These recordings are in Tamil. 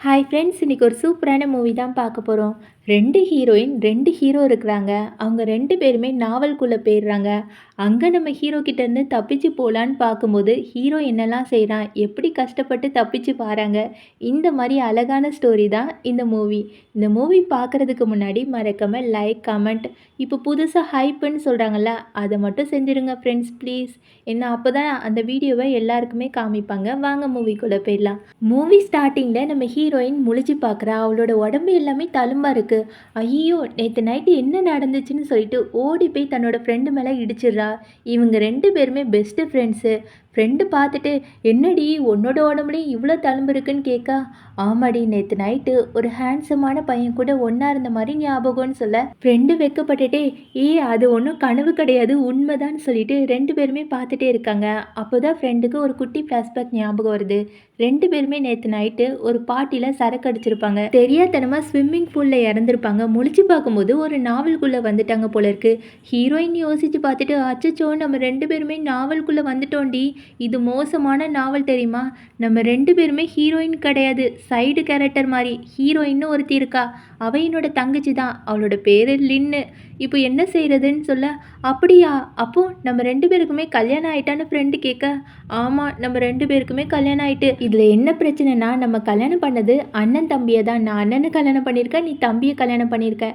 ஹாய் ஃப்ரெண்ட்ஸ், இன்றைக்கி ஒரு சூப்பரான மூவி தான் பார்க்க போகிறோம். 2 ஹீரோயின் 2 ஹீரோ இருக்கிறாங்க. அவங்க 2 பேருமே நாவல்குள்ளே போயிடுறாங்க. அங்கே நம்ம ஹீரோ கிட்டேருந்து தப்பிச்சு போகலான்னு பார்க்கும்போது ஹீரோ என்னெல்லாம் செய்கிறான், எப்படி கஷ்டப்பட்டு தப்பிச்சு வராங்க. இந்த மாதிரி அழகான ஸ்டோரி தான் இந்த மூவி. இந்த மூவி பார்க்குறதுக்கு முன்னாடி மறக்காமல் லைக், கமெண்ட், இப்போ புதுசாக ஹைப்புன்னு சொல்கிறாங்கல்ல, அதை மட்டும் செஞ்சுருங்க ஃப்ரெண்ட்ஸ் ப்ளீஸ். ஏன்னா அப்போ தான் அந்த வீடியோவை எல்லாருக்குமே காமிப்பாங்க. வாங்க மூவிக்குள்ளே போயிடலாம். மூவி ஸ்டார்டிங்கில் நம்ம ஹீரோயின் முழிச்சு பார்க்குறா. அவளோட உடம்பு எல்லாமே தழும்பா இருக்குது. ஐயோ, நேற்று நைட்டு என்ன நடந்துச்சுன்னு சொல்லிட்டு ஓடி போய் தன்னோட ஃப்ரெண்டு மேலே இடிச்சிடுறா. இவங்க 2 பேருமே பெஸ்ட்டு ஃப்ரெண்ட்ஸு. ஃப்ரெண்டு பார்த்துட்டு, என்னடி உன்னோட உடம்புலையும் இவ்வளோ தழும்பு இருக்குன்னு கேட்கா. ஆமாடி, நேற்று நைட்டு ஒரு ஹேண்ட்ஸமான பையன் கூட ஒன்றா இருந்த மாதிரி ஞாபகம்னு சொல்ல, ஃப்ரெண்டு வெக்கப்பட்டுட்டே, அது ஒன்றும் கனவு கிடையாது, உண்மைதான்னு சொல்லிட்டு 2 பேருமே பார்த்துட்டே இருக்காங்க. அப்போ தான் ஃப்ரெண்டுக்கு ஒரு குட்டி ஃப்ளாஷ்பேக் ஞாபகம் வருது. 2 பேருமே நேற்று நைட்டு ஒரு பார்ட்டியில் சரக்கு அடிச்சிருப்பாங்க. தெரியாதனமாக ஸ்விம்மிங் பூலில் இறந்துருப்பாங்க. முழிச்சு பார்க்கும்போது ஒரு நாவலுக்குள்ளே வந்துட்டாங்க போல இருக்கு. ஹீரோயின் யோசிச்சு பார்த்துட்டு, அச்சச்சோ நம்ம 2 பேருமே நாவலுக்குள்ளே வந்துட்டோண்டி, இது மோசமான நாவல் தெரியுமா. நம்ம 2 பேருமே ஹீரோயின் கிடையாது, சைடு கேரக்டர் மாதிரி. ஹீரோயின்னு ஒருத்தி இருக்கா, அவ என்னோட தங்கச்சி தான், அவளோட பேர் லின்னு. இப்போ என்ன செய்கிறதுன்னு சொல்ல, அப்படியா, அப்போ நம்ம 2 பேருக்குமே கல்யாணம் ஆயிட்டான்னு ஃப்ரெண்டு கேட்க, ஆமாம் நம்ம 2 பேருக்குமே கல்யாணம் ஆயிட்டு. இதில் என்ன பிரச்சனைனா, நம்ம கல்யாணம் பண்ணது அண்ணன் தம்பியை தான். நான் அண்ணனை கல்யாணம் பண்ணியிருக்கேன், நீ தம்பியை கல்யாணம் பண்ணியிருக்க.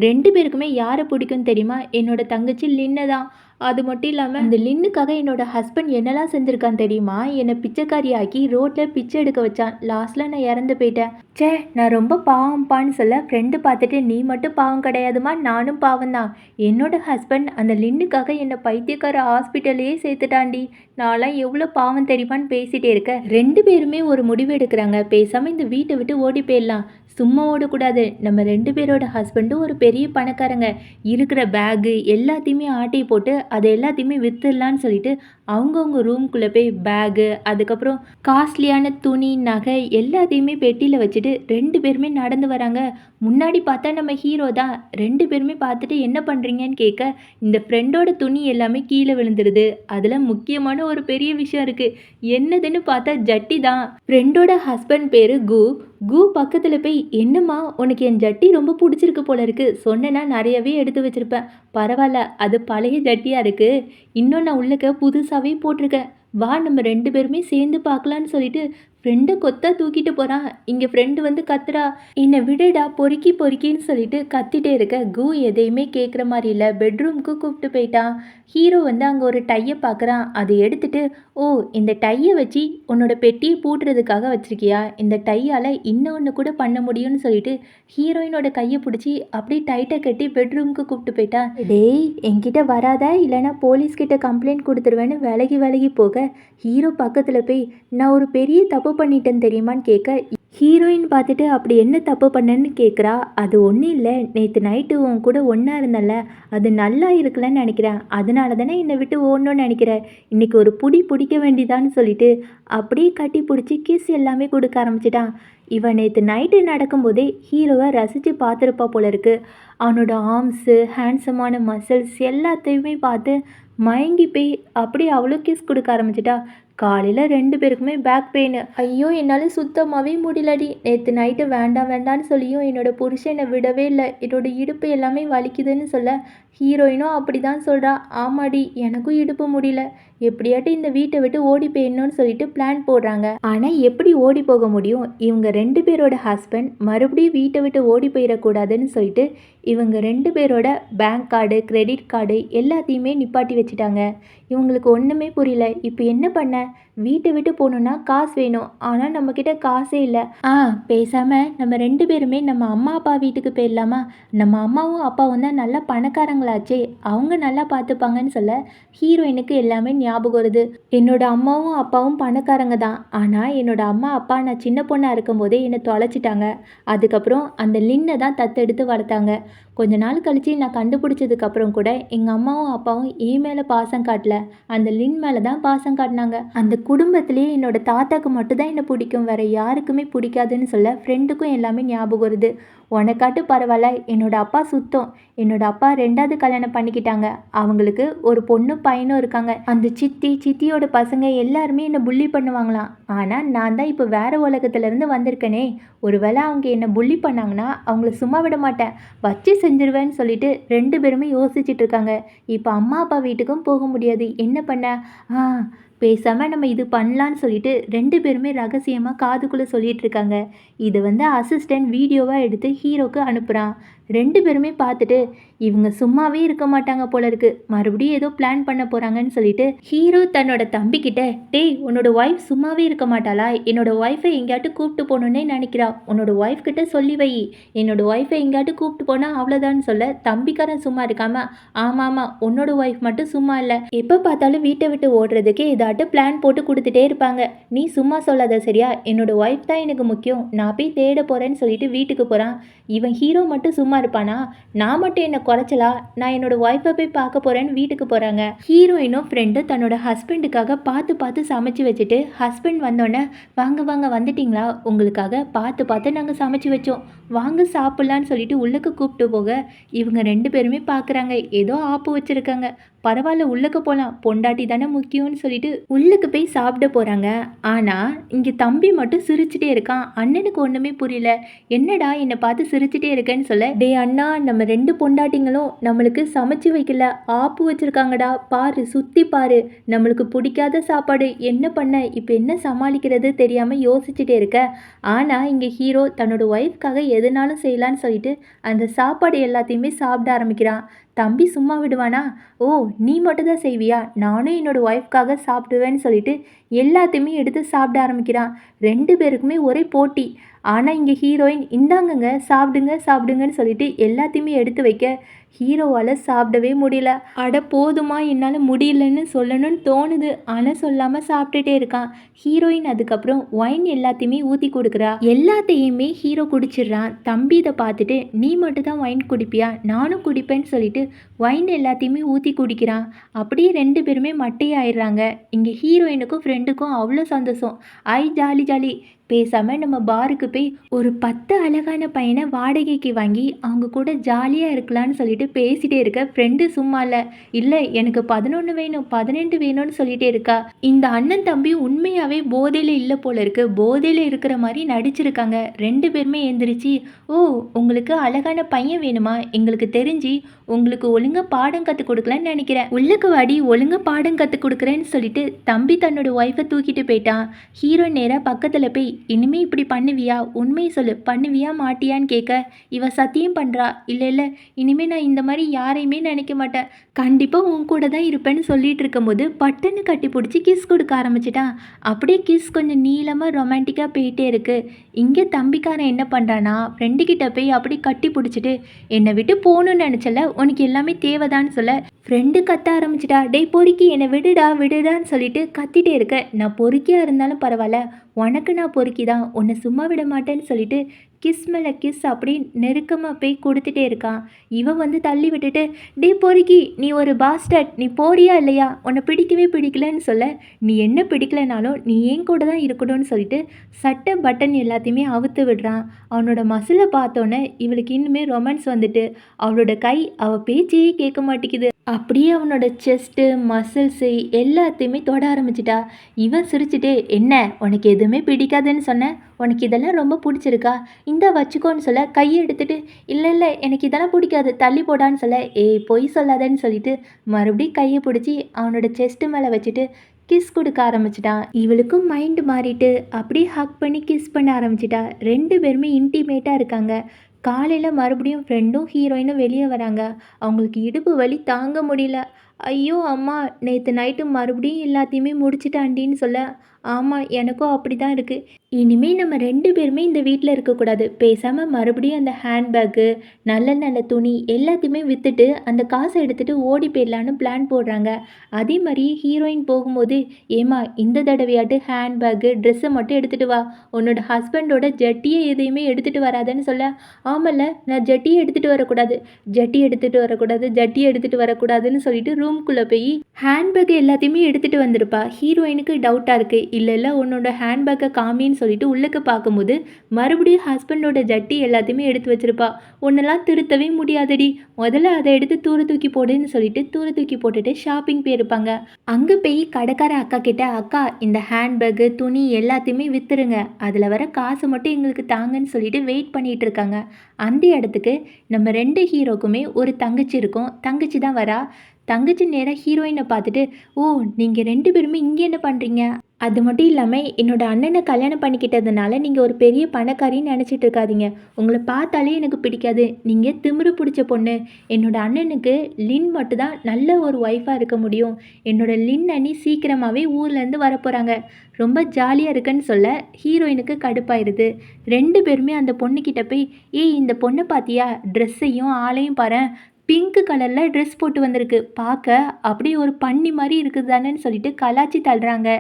2 பேருக்குமே யாரை பிடிக்கும் தெரியுமா, என்னோட தங்கச்சி லின்னு தான். அது மட்டும் இல்லாமல் அந்த லின்னுக்காக என்னோட ஹஸ்பண்ட் என்னெல்லாம் செஞ்சுருக்கான் தெரியுமா, என்னை பிச்சைக்காரி ஆக்கி ரோட்டில் பிச்சை எடுக்க வச்சான். லாஸ்ட்டில் நான் இறந்து போயிட்டேன். சே, நான் ரொம்ப பாவம்ப்பான்னு சொல்ல, ஃப்ரெண்டு பார்த்துட்டு, நீ மட்டும் பாவம் கிடையாதுமா, நானும் பாவம் தான். என்னோட ஹஸ்பண்ட் அந்த லின்னுக்காக என்னை பைத்தியக்கார ஹாஸ்பிட்டல்லையே சேர்த்துட்டாண்டி. நான்லாம் எவ்வளோ பாவம் தெரியுமான்னு பேசிகிட்டே இருக்க, 2 பேருமே ஒரு முடிவு எடுக்கிறாங்க. பேசாமல் இந்த வீட்டை விட்டு ஓடி போயிடலாம். சும்மா ஓடக்கூடாது. நம்ம 2 பேரோட ஹஸ்பண்டும் ஒரு பெரிய பணக்காரங்க. இருக்கிற பேகு எல்லாத்தையுமே ஆட்டி போட்டு அதை எல்லாத்தையுமே விற்றுடலான்னு சொல்லிட்டு அவங்கவுங்க ரூம்குள்ளே போய் பேகு, அதுக்கப்புறம் காஸ்ட்லியான துணி, நகை எல்லாத்தையுமே பெட்டியில் வச்சுட்டு 2 பேருமே நடந்து வராங்க. முன்னாடி பார்த்தா நம்ம ஹீரோ தான். 2 பேருமே பார்த்துட்டு என்ன பண்ணுறீங்கன்னு கேட்க, இந்த ஃப்ரெண்டோட துணி எல்லாமே கீழே விழுந்துருது. அதில் முக்கியமான ஒரு பெரிய விஷயம் இருக்குது. என்னதுன்னு பார்த்தா ஜட்டி தான். ஃப்ரெண்டோட ஹஸ்பண்ட் பேர் கு. கு பக்கத்தில் போய், என்னம்மா உனக்கு என் ஜட்டி ரொம்ப பிடிச்சிருக்கு போல இருக்குது, சொன்னேன்னா நிறையவே எடுத்து வச்சுருப்பேன். பரவாயில்ல, அது பழைய ஜட்டியாக இருக்குது, இன்னும் நான் உள்ளக்க புதுசாகவே போட்டிருக்கேன். வா நம்ம 2 பேருமே சேர்ந்து பார்க்கலான்னு சொல்லிட்டு ஃப்ரெண்டை கொத்தா தூக்கிட்டு போகிறான். இங்கே ஃப்ரெண்டு வந்து கத்துறா, என்னை விடுடா பொறுக்கி பொறுக்கின்னு சொல்லிட்டு கத்திட்டே இருக்க. கு எதையுமே கேட்குற மாதிரி இல்லை. பெட்ரூம்க்கு கூப்பிட்டு போயிட்டான். ஹீரோ வந்து அங்கே ஒரு டையை பார்க்குறான். அதை எடுத்துட்டு, ஓ இந்த டையை வச்சு உன்னோட பெட்டியை பூட்டுறதுக்காக வச்சுருக்கியா, இந்த டையால் இன்னொன்று கூட பண்ண முடியும்னு சொல்லிட்டு ஹீரோயினோட கையை பிடிச்சி அப்படியே டைட்டை கட்டி பெட்ரூம்க்கு கூப்பிட்டு போயிட்டா. டேய் என்கிட்ட வராத, இல்லைனா போலீஸ்கிட்ட கம்ப்ளைண்ட் கொடுத்துருவேன்னு விலகி விலகி போக, ஹீரோ பக்கத்தில் போய், நான் ஒரு பெரிய தப்பு பண்ணிட்டேன்னு தெரியுமான்னு கேட்க, ஹீரோயின் பார்த்துட்டு அப்படி என்ன தப்பு பண்ணேன்னு கேட்குறா. அது ஒன்றும் இல்லை, நேற்று நைட்டு உன் கூட ஒன்றா இருந்தல, அது நல்லா இருக்கலன்னு நினைக்கிறேன், அதனால தானே என்னை விட்டு ஓடணும்னு நினைக்கிறேன். இன்றைக்கி ஒரு பிடிக்க வேண்டியதான்னு சொல்லிட்டு அப்படியே கட்டி பிடிச்சி கிஸ் எல்லாமே கொடுக்க ஆரம்பிச்சிட்டான். இவன் நேற்று நைட்டு நடக்கும்போதே ஹீரோவை ரசித்து பார்த்துருப்பா போல இருக்குது. அவனோட ஆர்ம்ஸு, ஹேண்ட்ஸமான மசில்ஸ் எல்லாத்தையுமே பார்த்து மயங்கி போய் அப்படியே அவ்வளோ கிஸ் கொடுக்க ஆரம்பிச்சிட்டா. காலையில் 2 பேருக்குமே பேக் பெயின். ஐயோ என்னால் சுத்தமாகவே முடியலடி, நேற்று நைட்டு வேண்டாம் வேண்டான்னு சொல்லியும் என்னோட புருஷன் என்னை விடவே இல்லை, என்னோட இடுப்பு எல்லாமே வலிக்குதுன்னு சொல்ல, ஹீரோயினும் அப்படி தான் சொல்கிறா. ஆமாடி எனக்கும் இடுப்பு முடியல, எப்படியாட்டி இந்த வீட்டை விட்டு ஓடி போயிடணும்னு சொல்லிட்டு பிளான் போடுறாங்க. ஆனால் எப்படி ஓடி போக முடியும், இவங்க 2 பேரோட ஹஸ்பண்ட் மறுபடியும் வீட்டை விட்டு ஓடி போயிடக்கூடாதுன்னு சொல்லிட்டு இவங்க 2 பேரோட பேங்க் கார்டு, கிரெடிட் கார்டு எல்லாத்தையுமே நிப்பாட்டி வச்சுட்டாங்க. இவங்களுக்கு ஒன்றுமே புரியல. இப்போ என்ன பண்ண, வீட்டை விட்டு போகணுன்னா காசு வேணும், ஆனால் நம்மக்கிட்ட காசே இல்லை. பேசாமல் நம்ம 2 பேருமே நம்ம அம்மா அப்பா வீட்டுக்கு போயிடலாமா, நம்ம அம்மாவும் அப்பாவும் தான் நல்லா பணக்காரங்களாச்சே, அவங்க நல்லா பார்த்துப்பாங்கன்னு சொல்ல, ஹீரோயினுக்கு எல்லாமே ஞாபகம் வருது. என்னோட அம்மாவும் அப்பாவும் பணக்காரங்க தான், ஆனால் என்னோட அம்மா அப்பா நான் சின்ன பொண்ணாக இருக்கும்போதே என்னை தொலைச்சிட்டாங்க. அதுக்கப்புறம் அந்த லின்னை தான் தத்தெடுத்து வளர்த்தாங்க. கொஞ்ச நாள் கழித்து நான் கண்டுபிடிச்சதுக்கப்புறம் கூட எங்கள் அம்மாவும் அப்பாவும் என் மேலே பாசம் காட்டல, அந்த லின் மேலே தான் பாசம் காட்டினாங்க. அந்த குடும்பத்திலேயே என்னோட தாத்தாக்கு மட்டும்தான் என்னை பிடிக்கும், வேறு யாருக்குமே பிடிக்காதுன்னு சொல்ல, ஃப்ரெண்டுக்கும் எல்லாமே ஞாபகம் வருது. உனக்காட்டு பரவாயில்ல, என்னோட அப்பா சுத்தம், என்னோட அப்பா 2வது கல்யாணம் பண்ணிக்கிட்டாங்க, அவங்களுக்கு ஒரு பொண்ணு பையனும் இருக்காங்க. அந்த சித்தி, சித்தியோட பசங்க எல்லாருமே என்ன புல்லி பண்ணுவாங்களாம். ஆனா, நான் தான் இப்போ வேற உலகத்துலேருந்து வந்திருக்கனே! ஒரு வேள அவங்க என்ன புல்லி பண்ணாங்கன்னா, அவங்கள சும்மா விட மாட்டேன். வச்சு செஞ்சுருவேன்னு சொல்லிட்டு 2 பேருமே யோசிச்சுட்டு இருக்காங்க. இப்ப அம்மா, அப்பா வீட்டுக்கும் போக முடியாது. என்ன பண்ண? ஆ பேசாம நம்ம இது பண்ணலான்னு சொல்லிட்டு 2 பேருமே ரகசியமா காதுக்குள்ள சொல்லிட்டு இருக்காங்க. இத வந்து அசிஸ்டன்ட் வீடியோவா எடுத்து ஹீரோக்கு அனுப்புறான். 2 பேருமே பார்த்துட்டு, இவங்க சும்மாவே இருக்க மாட்டாங்க போல இருக்கு. மறுபடியும் ஏதோ பிளான் பண்ண போறாங்கன்னு சொல்லிட்டு, ஹீரோ தன்னோட தம்பிகிட்ட, "டேய் உன்னோட ஒய்ஃப் சும்மாவே இருக்க மாட்டாளா? என்னோட ஒய்ஃபை எங்கேயாட்டும் கூப்பிட்டு போணும்னே நெனைக்கிறா. உன்னோட ஒய்ஃப் கிட்ட சொல்லி வை. என்னோட ஒய்ஃபை எங்கேயாட்டும் கூப்பிட்டு போனா அவ்வளோதான்னு" சொல்ல, தம்பிக்காரன் சும்மா இருக்காம, "ஆமாமா, உன்னோட ஒய்ஃப் மட்டும் சும்மா இல்ல. எப்ப பார்த்தாலும் வீட்ட விட்டு ஓடுறதுக்கு ஏதாட்டும் பிளான் போட்டு குடுத்துட்டே இருப்பாங்க. நீ சும்மா சொல்லாத சரியா? என்னோட ஒய்ஃப் தான் எனக்கு முக்கியம். நான் போய் தேட போறேன்னு" சொல்லிட்டு வீட்டுக்கு போறான். இவன் ஹீரோ மட்டும் சும்மா இருப்பானா? நான் மட்டும் என்ன குறைச்சலா? நான் என்னோட ஒய்ஃபை போய் பார்க்க போறேன்னு வீட்டுக்கு போறாங்க. ஹீரோயினும் ஃப்ரெண்டும் தன்னோட ஹஸ்பண்டுக்காக பார்த்து பார்த்து சமைச்சு வச்சுட்டு, ஹஸ்பண்ட் வந்தோடனே, "வாங்க வாங்க வந்துட்டீங்களா? உங்களுக்காக பார்த்து பார்த்து நாங்க சமைச்சு வச்சோம். வாங்க சாப்பிடலான்னு" சொல்லிட்டு உள்ளுக்கு கூப்பிட்டு போக, இவங்க 2 பேருமே பார்க்குறாங்க. ஏதோ ஆப்பு வச்சிருக்காங்க. பரவாயில்ல உள்ளுக்கு போலாம். பொண்டாட்டி தானே முக்கியம்னு சொல்லிட்டு உள்ளுக்கு போய் சாப்பிட போறாங்க. ஆனா, இங்க தம்பி மட்டும் சிரிச்சுட்டே இருக்கான். அண்ணனுக்கு ஒண்ணுமே புரியல. என்னடா என்னை பார்த்து சிரிச்சுட்டே இருக்கேன்னு சொல்ல, "டேய் அண்ணா, நம்ம 2 பொண்டாட்டிங்களும் நம்மளுக்கு சமைச்சு வைக்கல. ஆப்பு வச்சிருக்காங்கடா. பாரு, சுத்தி பாரு. நம்மளுக்கு பிடிக்காத சாப்பாடு. என்ன பண்ண? இப்ப என்ன சமாளிக்கிறது தெரியாம யோசிச்சுட்டே இருக்க." ஆனா, இங்க ஹீரோ தன்னோட ஒய்ஃப்காக எதுனாலும் செய்யலான்னு சொல்லிட்டு அந்த சாப்பாடு எல்லாத்தையுமே சாப்பிட ஆரம்பிக்கிறான். தம்பி சும்மா விடுவானா? "ஓ, நீ மட்டும் தான் செய்வியா? நானும் என்னோட ஒய்ஃப்காக சாப்பிடுவேன்னு" சொல்லிட்டு எல்லாத்தையுமே எடுத்து சாப்பிட ஆரம்பிக்கிறான். 2 பேருக்குமே ஒரே போட்டி. ஆனா, இங்க ஹீரோயின், "இந்தாங்கங்க சாப்பிடுங்க சாப்பிடுங்கன்னு" சொல்லிட்டு எல்லாத்தையுமே எடுத்து வைக்க, ஹீரோவால சாப்பிடவே முடியல. அட போதுமா, என்னால முடியலன்னு சொல்லணும்னு தோணுது. ஆனா சொல்லாம சாப்பிட்டுட்டே இருக்கான். ஹீரோயின் அதுக்கப்புறம் ஒயின் எல்லாத்தையுமே ஊத்தி குடுக்குறா. எல்லாத்தையுமே ஹீரோ குடிச்சிடுறான். தம்பி இத பார்த்துட்டு, "நீ மட்டும் தான் ஒயின் குடிப்பியா? நானும் குடிப்பேன்னு" சொல்லிட்டு ஒயின் எல்லாத்தையுமே ஊத்தி குடிக்கிறான். அப்படியே 2 பேருமே மட்டையாயிடுறாங்க. இங்க ஹீரோயினுக்கும் ஃப்ரெண்டுக்கும் அவ்வளோ சந்தோஷம். ஐ ஜாலி ஜாலி. பேசாம நம்ம பாருக்கு போய் ஒரு 10 அழகான பையனை வாடகைக்கு வாங்கி அவங்க கூட ஜாலியா இருக்கலாம்னு சொல்லிட்டு பேசிட்டே இருக்க, ஃப்ரெண்டு சும்மா இல்ல. "இல்ல எனக்கு 11 வேணும், 12 வேணும்னு" சொல்லிட்டே இருக்கா. இந்த அண்ணன் தம்பி உண்மையாவே போதையில இல்ல போல இருக்கு. போதையில இருக்கிற மாதிரி நடிச்சிருக்காங்க. 2 பேருமே எந்திரிச்சு, "ஓ, உங்களுக்கு அழகான பையன் வேணுமா? எங்களுக்கு தெரிஞ்சு உங்களுக்கு ஒழுங்கா பாடம் கற்றுக் கொடுக்கலன்னு நினைக்கிறேன். உள்ளுக்கு வாடி, ஒழுங்கா பாடம் கற்றுக் கொடுக்குறேன்னு" சொல்லிட்டு தம்பி தன்னோட ஒய்ஃபை தூக்கிட்டு போயிட்டான். ஹீரோ நேராக பக்கத்தில் போய், "இனிமே இப்படி பண்ணுவியா? உண்மையை சொல்லு, பண்ணுவியா மாட்டியான்னு" கேட்க, இவ சத்தியம் பண்ணுறா. "இல்லை இல்லை, இனிமே நான் இந்த மாதிரி யாரையுமே நினைக்க மாட்டேன். கண்டிப்பாக உன் கூட தான் இருப்பேன்னு" சொல்லிட்டு இருக்கும்போது பட்டுன்னு கட்டி பிடிச்சி கிஸ் கொடுக்க ஆரம்பிச்சிட்டான். அப்படியே கிஸ் கொஞ்சம் நீளமாக ரொமான்டிக்காக போயிட்டே இருக்கு. இங்கே தம்பிக்காரன் என்ன பண்ணுறான்னா, ஃப்ரெண்டுக்கிட்ட போய் அப்படி கட்டி பிடிச்சிட்டு, "என்னை விட்டு போகணும்னு நினச்சல, உனக்கு எல்லாமே தேவைதான்னு" சொல்ல, ஃப்ரெண்டு கத்த ஆரம்பிச்சிட்டா. "டேய் பொறுக்கி, என்னை விடுடா விடுடான்னு" சொல்லிட்டு கத்திட்டே இருக்க, "நான் பொறுக்கியா இருந்தாலும் பரவாயில்ல, உனக்கு நான் பொறுக்கி தான், உன்னை சும்மா விட மாட்டேன்னு" சொல்லிட்டு கிஸ் மேலே கிஸ் அப்படி நெருக்கமாக போய் கொடுத்துட்டே இருக்கான். இவன் வந்து தள்ளி விட்டுட்டு, "டேய் பொறுக்கி, நீ ஒரு பாஸ்டர்ட், நீ போறியா இல்லையா? உன்னை பிடிக்கவே பிடிக்கலன்னு" சொல்ல, "நீ என்ன பிடிக்கலனாலும் நீ ஏன் கூட தான் இருக்கணும்னு" சொல்லிட்டு சட்டை பட்டன் எல்லாத்தையுமே அவுத்து விடுறான். அவனோட மசிலை பார்த்தோன்னே இவளுக்கு இன்னுமே ரொமான்ஸ் வந்துட்டு, அவளோட கை அவ பேச்சையே கேட்க மாட்டேங்குது. அப்படியே அவனோட செஸ்ட்டு மசில்ஸு எல்லாத்தையுமே தொட ஆரம்பிச்சிட்டா. இவன் சிரிச்சுட்டு, "என்ன உனக்கு எதுவுமே பிடிக்காதுன்னு சொன்ன, உனக்கு இதெல்லாம் ரொம்ப பிடிச்சிருக்கா? இந்தா வச்சுக்கோன்னு" சொல்ல, கையை எடுத்துட்டு, "இல்லை இல்லை, எனக்கு இதெல்லாம் பிடிக்காது, தள்ளி போடான்னு" சொல்ல, "ஏய் பொய் சொல்லாதன்னு" சொல்லிட்டு மறுபடியும் கையை பிடிச்சி அவனோட செஸ்ட்டு மேலே வச்சுட்டு கிஸ் கொடுக்க ஆரம்பிச்சிட்டான். இவளுக்கும் மைண்டு மாறிட்டு அப்படியே ஹக் பண்ணி கிஸ் பண்ண ஆரம்பிச்சிட்டா. 2 பேருமே இன்டிமேட்டாக இருக்காங்க. காலையில் மறுபடியும் ஃப்ரெண்டும் ஹீரோயினும் வெளியே வராங்க. அவங்களுக்கு இடுப்பு வலி தாங்க முடியல. "ஐயோ அம்மா, நேற்று நைட்டு மறுபடியும் எல்லாத்தையுமே முடிச்சிட்டாண்டின்னு" சொல்ல, "ஆமாம், எனக்கும் அப்படி தான் இருக்குது. இனிமேல் நம்ம 2 பேருமே இந்த வீட்டில் இருக்கக்கூடாது. பேசாமல் மறுபடியும் அந்த ஹேண்ட்பேக்கு, நல்ல நல்ல துணி எல்லாத்தையுமே விற்றுட்டு அந்த காசை எடுத்துகிட்டு ஓடி போயிடலான்னு பிளான் போடுறாங்க. அதே மாதிரி ஹீரோயின் போகும்போது, "ஏம்மா, இந்த தடவையாட்டு ஹேண்ட்பேக்கு ட்ரெஸ்ஸை மட்டும் எடுத்துகிட்டு வா. உன்னோட ஹஸ்பண்டோட ஜட்டியை எதையுமே எடுத்துகிட்டு வராதன்னு" சொல்ல, "ஆமல்ல, நான் ஜட்டியை எடுத்துகிட்டு வரக்கூடாது, ஜட்டி எடுத்துகிட்டு வரக்கூடாது, ஜட்டியை எடுத்துகிட்டு வரக்கூடாதுன்னு" சொல்லிட்டு ரூம்குள்ளே போய் ஹேண்ட்பேக் எல்லாத்தையுமே எடுத்துகிட்டு வந்திருப்பா. ஹீரோயினுக்கு டவுட்டாக இருக்குது. இல்லை உன்னோட ஹேண்ட்பேக்கை காமின்னு சொல்லிட்டு உள்ளக்க பார்க்கும்போது மறுபடியும் ஹஸ்பண்டோட ஜட்டி எல்லாத்தையுமே எடுத்து வச்சிருப்பா. உன்னெல்லாம் திருத்தவே முடியாதடி, முதல்ல அதை எடுத்து தூர தூக்கி போடுன்னு சொல்லிட்டு தூர தூக்கி போட்டுட்டு ஷாப்பிங் போயிருப்பாங்க. அங்கே போய் கடைக்கார அக்கா கிட்ட, அக்கா இந்த ஹேண்ட்பேக்கு துணி எல்லாத்தையுமே வித்துருங்க, அதில் வர காசு மட்டும் எங்களுக்கு தாங்கன்னு சொல்லிட்டு வெயிட் பண்ணிட்டு இருக்காங்க. அந்த இடத்துக்கு நம்ம 2 ஹீரோக்குமே ஒரு தங்கச்சி இருக்கும். தங்கச்சி தான் வரா. தங்கச்சி நேராக ஹீரோயினை பார்த்துட்டு, ஓ நீங்கள் 2 பேருமே இங்கே என்ன பண்ணுறீங்க? அது மட்டும் இல்லாமல் என்னோட அண்ணனை கல்யாணம் பண்ணிக்கிட்டதுனால நீங்கள் ஒரு பெரிய பணக்காரின்னு நினச்சிட்டு இருக்காதீங்க. உங்களை பார்த்தாலே எனக்கு பிடிக்காது. நீங்கள் திமிரு பிடிச்ச பொண்ணு. என்னோட அண்ணனுக்கு லின் மட்டும்தான் நல்ல ஒரு ஒய்ஃபாக இருக்க முடியும். என்னோட லின் அண்ணி சீக்கிரமாகவே ஊர்லேருந்து வரப்போகிறாங்க. ரொம்ப ஜாலியாக இருக்குன்னு சொல்ல ஹீரோயினுக்கு கடுப்பாயிருது. 2 பேருமே அந்த பொண்ணுக்கிட்ட போய், ஏய் இந்த பொண்ணை பார்த்தியா, ட்ரெஸ்ஸையும் ஆளையும் பாரேன், பிங்க் கலரில் ட்ரெஸ் போட்டு வந்திருக்கு, பார்க்க அப்படியே ஒரு பன்னி மாதிரி இருக்குது தானேன்னு சொல்லிட்டு கலாச்சி தள்ளுறாங்க.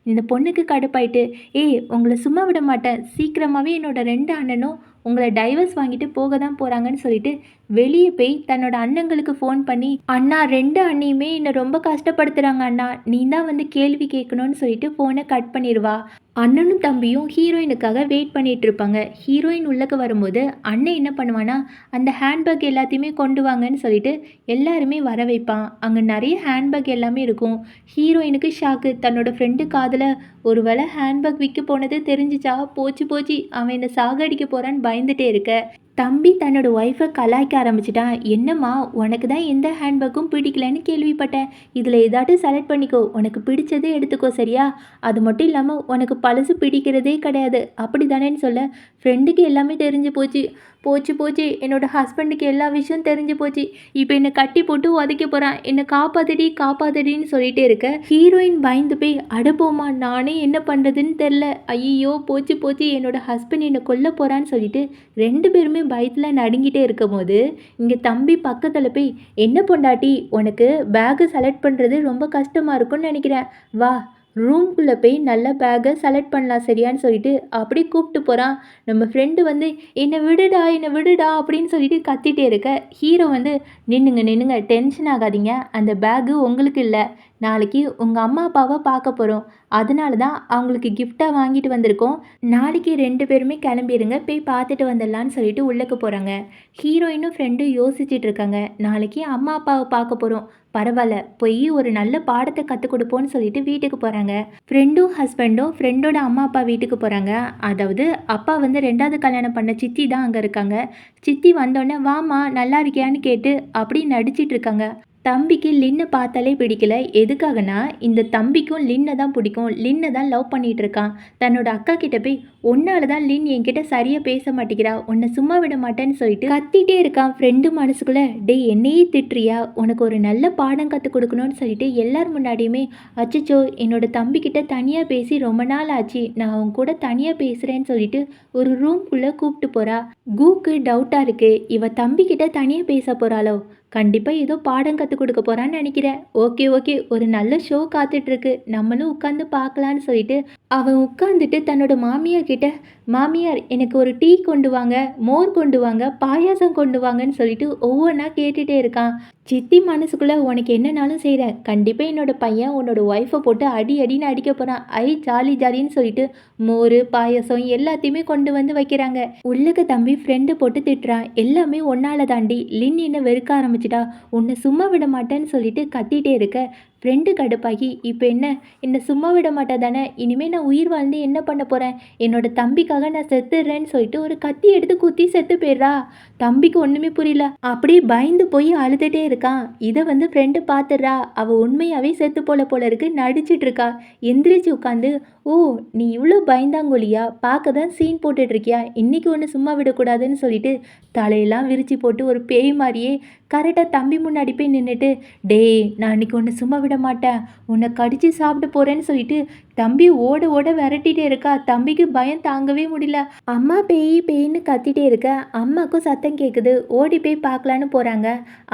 இந்த பொண்ணுக்கு கடுப்பாயிட்டு, ஏய் உங்களை சும்மா விட மாட்டேன், சீக்கிரமாகவே என்னோட 2 அண்ணனும் உங்களை டைவர்ஸ் வாங்கிட்டு போக தான் போகிறாங்கன்னு சொல்லிட்டு வெளியே போய் தன்னோட அண்ணங்களுக்கு ஃபோன் பண்ணி, அண்ணா 2 அண்ணியுமே என்னை ரொம்ப கஷ்டப்படுத்துகிறாங்க அண்ணா, நீ தான் வந்து கேள்வி கேட்கணும்னு சொல்லிட்டு ஃபோனை கட் பண்ணிடுவா. அண்ணனும் தம்பியும் ஹீரோயினுக்காக வெயிட் பண்ணிட்டு இருப்பாங்க. ஹீரோயின் உள்ளக்க வரும்போது அண்ணன் என்ன பண்ணுவானா, அந்த ஹேண்ட்பேக் எல்லாத்தையுமே கொண்டு வாங்கன்னு சொல்லிட்டு எல்லாருமே வர வைப்பான். அங்கே நிறைய ஹேண்ட்பேக் எல்லாமே இருக்கும். ஹீரோயினுக்கு ஷாக்கு. தன்னோட ஃப்ரெண்டு காதில் ஒரு வேளை ஹேண்ட்பேக் விற்க போனது தெரிஞ்சிச்சா, போச்சு போச்சு, அவன் என்னை சாகடிக்க போகிறான்னு பயந்துட்டே இருக்க. தம்பி தன்னோட ஒய்ஃபை கலாய்க்க ஆரம்பிச்சிட்டான். என்னம்மா உனக்கு தான் எந்த ஹேண்ட்பேக்கும் பிடிக்கலன்னு கேள்விப்பட்டேன், இதில் ஏதாட்டும் செலக்ட் பண்ணிக்கோ, உனக்கு பிடிச்சதே எடுத்துக்கோ சரியா, அது மட்டும் இல்லாமல் உனக்கு பழசு பிடிக்கிறதே கிடையாது அப்படி தானேன்னு சொல்ல, ஃப்ரெண்டுக்கு எல்லாமே தெரிஞ்சு போச்சு, போச்சு போச்சு, என்னோட ஹஸ்பண்டுக்கு எல்லா விஷயம் தெரிஞ்சு போச்சு, இப்போ என்னை கட்டி போட்டு உதைக்க போகிறான், என்னை காப்பாத்தடி காப்பாத்தடின்னு சொல்லிட்டே இருக்க ஹீரோயின் பயந்து போய், அடப்போமா நானே என்ன பண்ணுறதுன்னு தெரில, ஐயோ போச்சு போச்சு, என்னோட ஹஸ்பண்ட் என்னை கொல்ல போகிறான்னு சொல்லிட்டு 2 பேருமே பயத்தில் நடுங்கிட்டே இருக்கும் போது இங்கே தம்பி பக்கத்தில் போய், என்ன பொண்டாட்டி உனக்கு பேக்கை செலக்ட் பண்ணுறது ரொம்ப கஷ்டமாக இருக்கும்னு நினைக்கிறேன், வா ரூம்குள்ளே போய் நல்ல பேக்கை செலக்ட் பண்ணலாம் சரியான்னு சொல்லிட்டு அப்படி கூப்பிட்டு போகிறான். நம்ம ஃப்ரெண்டு வந்து, என்னை விடுடா என்னை விடுடா அப்படின்னு சொல்லிட்டு கத்திட்டே இருக்க ஹீரோ வந்து, நின்னுங்க நின்னுங்க, டென்ஷன் ஆகாதீங்க, அந்த பேக்கு உங்களுக்கு இல்லை, நாளைக்கு உங்கள் அம்மா அப்பாவை பார்க்க போகிறோம், அதனால தான் அவங்களுக்கு கிஃப்டாக வாங்கிட்டு வந்திருக்கோம், நாளைக்கு 2 பேருமே கிளம்பிடுங்க, போய் பார்த்துட்டு வந்துடலான்னு சொல்லிட்டு உள்ளக்க போகிறாங்க. ஹீரோயினும் ஃப்ரெண்டும் யோசிச்சுட்டு இருக்காங்க. நாளைக்கு அம்மா அப்பாவை பார்க்க போகிறோம், பரவாயில்ல போய் ஒரு நல்ல பாடத்தை கற்றுக் கொடுப்போன்னு சொல்லிட்டு வீட்டுக்கு போகிறாங்க. ஃப்ரெண்டும் ஹஸ்பண்டும் ஃப்ரெண்டோட அம்மா அப்பா வீட்டுக்கு போகிறாங்க. அதாவது அப்பா வந்து 2வது கல்யாணம் பண்ண சித்தி தான் அங்கே இருக்காங்க. சித்தி வந்தோடனே, வாமா நல்லா இருக்கியான்னு கேட்டு அப்படி நடிச்சிட்டு இருக்காங்க. தம்பிக்கு லின்னை பார்த்தாலே பிடிக்கல. எதுக்காகனா இந்த தம்பிக்கும் லின்னை தான் பிடிக்கும், லின்னை தான் லவ் பண்ணிட்டு இருக்கான். தன்னோட அக்கா கிட்ட போய், உன்னால தான் லின் என்கிட்ட சரியாக பேச மாட்டேங்கிறா, உன்னை சும்மா விட மாட்டேன்னு சொல்லிட்டு கத்திட்டே இருக்கான். ஃப்ரெண்டு மனசுக்குள்ள, டே என்னையே திட்டுறியா, உனக்கு ஒரு நல்ல பாடம் கற்றுக் கொடுக்கணும்னு சொல்லிட்டு எல்லார் முன்னாடியுமே, அச்சச்சோ என்னோட தம்பிக்கிட்ட தனியாக பேசி ரொம்ப நாள் ஆச்சு, நான் அவன் கூட தனியாக பேசுகிறேன்னு சொல்லிட்டு ஒரு ரூம்குள்ளே கூப்பிட்டு போகிறா. கூக்கு டவுட்டாக இருக்குது, இவ தம்பிக்கிட்ட தனியாக பேச போகிறாளோ, கண்டிப்பாக ஏதோ பாடம் கற்றுக் கொடுக்க போகிறான்னு நினைக்கிறேன். ஓகே ஓகே, ஒரு நல்ல ஷோ காத்துட்ருக்கு, நம்மளும் உட்காந்து பார்க்கலான்னு சொல்லிட்டு அவன் உட்காந்துட்டு தன்னோட மாமியார் கிட்ட, மாமியார் எனக்கு ஒரு டீ கொண்டு வாங்க, மோர் கொண்டு வாங்க, பாயாசம் கொண்டு வாங்கன்னு சொல்லிட்டு ஒவ்வொன்றா கேட்டுகிட்டே இருக்கான். சித்தி மனசுக்குள்ளே, உனக்கு என்னன்னாலும் செய்கிறேன், கண்டிப்பாக என்னோட பையன் உன்னோட ஒய்ஃபை போட்டு அடி அடின்னு அடிக்க போகிறான், ஐ ஜாலி ஜாலின்னு சொல்லிட்டு மோர் பாயாசம் எல்லாத்தையுமே கொண்டு வந்து வைக்கிறாங்க. உள்ளக்க தம்பி ஃப்ரெண்டு போட்டு திட்டுறான், எல்லாமே ஒன்னால தாண்டி, லின் என்ன வெறுக்க ஆரம்பிச்சிட்டா, உன்னை சும்மா விட மாட்டேன்னு சொல்லிட்டு கத்திட்டே இருக்க ஃப்ரெண்டு கடுப்பாகி, இப்போ என்னை சும்மா விட மாட்டா தானே, இனிமேல் நான் உயிர் வாழ்ந்து என்ன பண்ண போகிறேன், என்னோட தம்பிக்காக நான் செத்துடுறேன்னு சொல்லிட்டு ஒரு கத்தி எடுத்து குத்தி செத்து போயிடுறா. தம்பிக்கு ஒன்றுமே புரியல, அப்படியே பயந்து போய் அழுதுகிட்டே இருக்கான். இதை வந்து ஃப்ரெண்டு பார்த்துடுறா. அவள் உண்மையாகவே செத்து போல இருக்கு நடிச்சிட்டு இருக்கா. எந்திரிச்சு உட்காந்து, ஓ நீ இவ்வளோ பயந்தாங்கொழியா, பார்க்க தான் சீன் போட்டுட்ருக்கியா, இன்றைக்கி ஒன்று சும்மா விடக்கூடாதுன்னு சொல்லிட்டு தலையெல்லாம் விரிச்சு போட்டு ஒரு பேய் மாதிரியே கரெக்டாக தம்பி முன்னாடி போய் நின்றுட்டு, டேய் நான் இன்னைக்கு ஒன்று சும்மா விட மாட்டேன், உன்னை கடிச்சு சாப்பிட்டு போகிறேன்னு சொல்லிட்டு தம்பி ஓட ஓட விரட்டிகிட்டே இருக்கா. தம்பிக்கு பயம் தாங்கவே முடியல. அம்மா பேய் பேய்ன்னு கத்திட்டே இருக்க அம்மாவுக்கும் சத்தம் கேட்குது. ஓடி போய் பார்க்கலான்னு போகிறாங்க.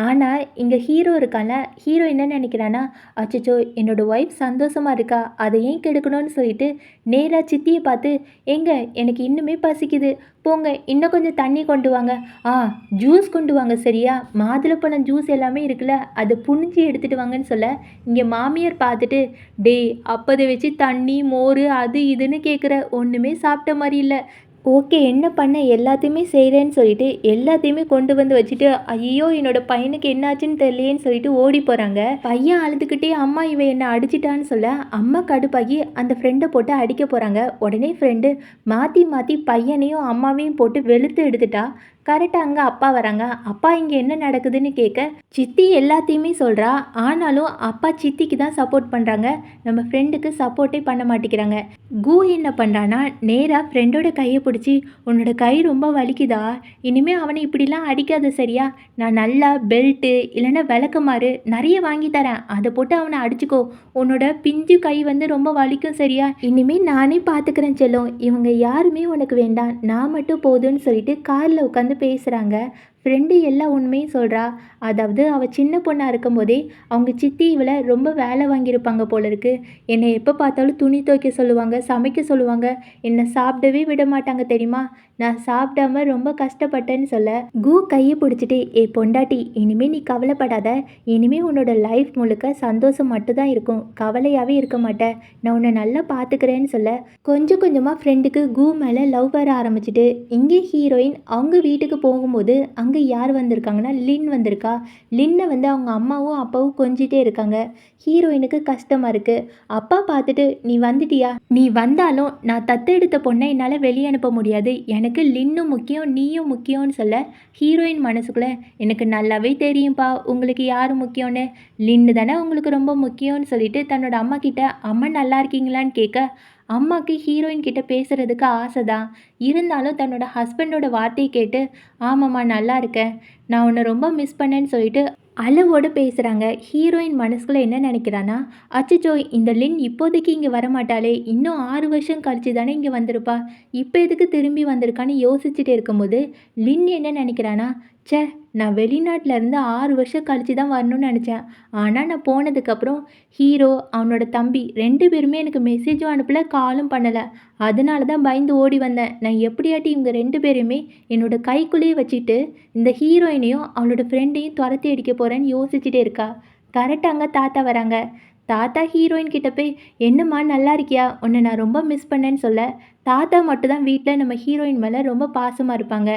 ஆனால் இங்கே ஹீரோ இருக்கான்ல, ஹீரோ என்ன நினைக்கிறான்னா, அச்சச்சோ என்னோட ஒய்ஃப் சந்தோஷமாக இருக்கா, அதை ஏன் கெடுக்கணும்னு சொல்லிட்டு நேராக சித்தியை பார்த்து, ஏங்க எனக்கு இன்னுமே பசிக்குது, போங்க இன்னும் கொஞ்சம் தண்ணி கொண்டு வாங்க. ஆ, ஜூஸ் கொண்டு வாங்க சரியா, மாதுளப்பழம் ஜூஸ் எல்லாமே இருக்குல்ல, அதை புழிஞ்சி எடுத்துகிட்டு வாங்கன்னு சொல்ல, இங்கே மாமியார் பார்த்துட்டு, டேய் அப்போதை வச்சு தண்ணி மோர் அது இதுன்னு கேட்குற, ஒன்றுமே சாப்பிட்ட மாதிரி இல்லை. ஓகே, என்ன பண்ண எல்லாத்தையுமே செய்கிறேன்னு சொல்லிட்டு எல்லாத்தையுமே கொண்டு வந்து வச்சுட்டு, ஐயோ என்னோட பையனுக்கு என்னாச்சுன்னு தெரியலையேன்னு சொல்லிட்டு ஓடி போகிறாங்க. பையன் அழுதுகிட்டே அம்மா இவன் என்னை அடிச்சிட்டான்னு சொல்ல, அம்மா கடுப்பாகி அந்த ஃப்ரெண்டை போட்டு அடிக்க போகிறாங்க. உடனே ஃப்ரெண்டு மாற்றி மாற்றி பையனையும் அம்மாவையும் போட்டு வெளுத்து எடுத்துட்டா. கரெக்டாக அங்கே அப்பா வராங்க. அப்பா இங்கே என்ன நடக்குதுன்னு கேட்க, சித்தி எல்லாத்தையுமே சொல்கிறா. ஆனாலும் அப்பா சித்திக்கு தான் சப்போர்ட் பண்ணுறாங்க, நம்ம ஃப்ரெண்டுக்கு சப்போர்ட்டே பண்ண மாட்டேங்கிறாங்க. கு என்ன பண்ணுறான்னா, நேராக ஃப்ரெண்டோட கையை பிடிச்சி, உன்னோட கை ரொம்ப வலிக்குதா, இனிமேல் அவனை இப்படிலாம் அடிக்காத சரியா, நான் நல்லா பெல்ட்டு இல்லைன்னா விளக்குமாறு நிறைய வாங்கி தரேன், அதை போட்டு அவனை அடிச்சுக்கோ, உன்னோட பிஞ்சு கை வந்து ரொம்ப வலிக்கும் சரியா, இனிமேல் நானே பார்த்துக்கிறேன் செல்லும், இவங்க யாருமே உனக்கு வேண்டாம், நான் மட்டும் போதும்னு சொல்லிட்டு காரில் உட்காந்து பேசுகிறாங்க. ஃப்ரெண்டு எல்லா உண்மையும் சொல்கிறா. அதாவது அவள் சின்ன பொண்ணாக இருக்கும்போதே அவங்க சித்தி இவளை ரொம்ப வேலை வாங்கியிருப்பாங்க போல இருக்கு. என்னை எப்போ பார்த்தாலும் துணி துவைக்க சொல்லுவாங்க, சமைக்க சொல்லுவாங்க, என்னை சாப்பிடவே விட மாட்டாங்க தெரியுமா, நான் சாப்பிடாம ரொம்ப கஷ்டப்பட்டேன்னு சொல்ல, கு கையை பிடிச்சிட்டு, ஏ பொண்டாட்டி இனிமேல் நீ கவலைப்படாத, இனிமேல் உன்னோட லைஃப் முழுக்க சந்தோஷம் மட்டும்தான் இருக்கும், கவலையாகவே இருக்க மாட்டேன், நான் உன்னை நல்லா பார்த்துக்கிறேன்னு சொல்ல, கொஞ்சம் கொஞ்சமாக ஃப்ரெண்டுக்கு கு மேலே லவ் வர ஆரம்பிச்சிட்டு, இங்கே ஹீரோயின் அவங்க வீட்டுக்கு போகும்போது அங்கே யார் வந்திருக்காங்கன்னா லின் வந்திருக்கா. லின்னை வந்து அவங்க அம்மாவும் அப்பாவும் கொஞ்சிட்டே இருக்காங்க. ஹீரோயினுக்கு கஷ்டமாக இருக்குது. அப்பா பார்த்துட்டு, நீ வந்துட்டியா, நீ வந்தாலும் நான் தத்தெடுத்த பொண்ணை என்னால் வெளியே அனுப்ப முடியாது, எனக்கு லின்னும் முக்கியம் நீயும் முக்கியம்னு சொல்ல, ஹீரோயின் மனசுக்குள்ளே, எனக்கு நல்லாவே தெரியும்ப்பா உங்களுக்கு யார் முக்கியம்னு, லின்னு தானே உங்களுக்கு ரொம்ப முக்கியம்னு சொல்லிட்டு தன்னோட அம்மா கிட்ட, அம்மா நல்லா இருக்கீங்களான்னு கேட்க, அம்மாவுக்கு ஹீரோயின் கிட்ட பேசுகிறதுக்கு ஆசை தான், இருந்தாலும் தன்னோட ஹஸ்பண்டோட வார்த்தையை கேட்டு, ஆமாம்மா நல்லா இருக்கேன், நான் உன்னை ரொம்ப மிஸ் பண்ணேன்னு சொல்லிட்டு அளவோடு பேசுகிறாங்க. ஹீரோயின் மனசுக்குள்ளே என்ன நினைக்கிறான்னா, அச்சச்சோ இந்த லின் இப்போதைக்கு இங்கே வரமாட்டாளே, இன்னும் 6 வருஷம் கழிச்சு தானே இங்கே வந்திருப்பா, இப்போ எதுக்கு திரும்பி வந்திருக்கான்னு யோசிச்சுட்டே இருக்கும்போது, லின் என்ன நினைக்கிறான்னா, ச்சே நான் வெளிநாட்டில் இருந்து 6 வருஷம் கழிச்சு தான் வரணும்னு நினச்சேன், ஆனால் நான் போனதுக்கப்புறம் ஹீரோ அவனோட தம்பி 2 பேருமே எனக்கு மெசேஜும் அனுப்பலை காலும் பண்ணலை, அதனால தான் பயந்து ஓடி வந்தேன், நான் எப்படியாட்டி இவங்க 2 பேரையுமே என்னோட கைக்குள்ளேயே வச்சுட்டு இந்த ஹீரோயினையும் அவளோட ஃப்ரெண்டையும் துரத்தி அடிக்க போகிறேன்னு யோசிச்சுட்டே இருக்கா. கரெக்டாக அங்கே தாத்தா வராங்க. தாத்தா ஹீரோயின் கிட்ட போய், என்னம்மா நல்லா இருக்கியா, உன்னை நான் ரொம்ப மிஸ் பண்ணேன்னு சொல்ல, தாத்தா மட்டும் தான் வீட்டில் நம்ம ஹீரோயின் மேலே ரொம்ப பாசமாக இருப்பாங்க.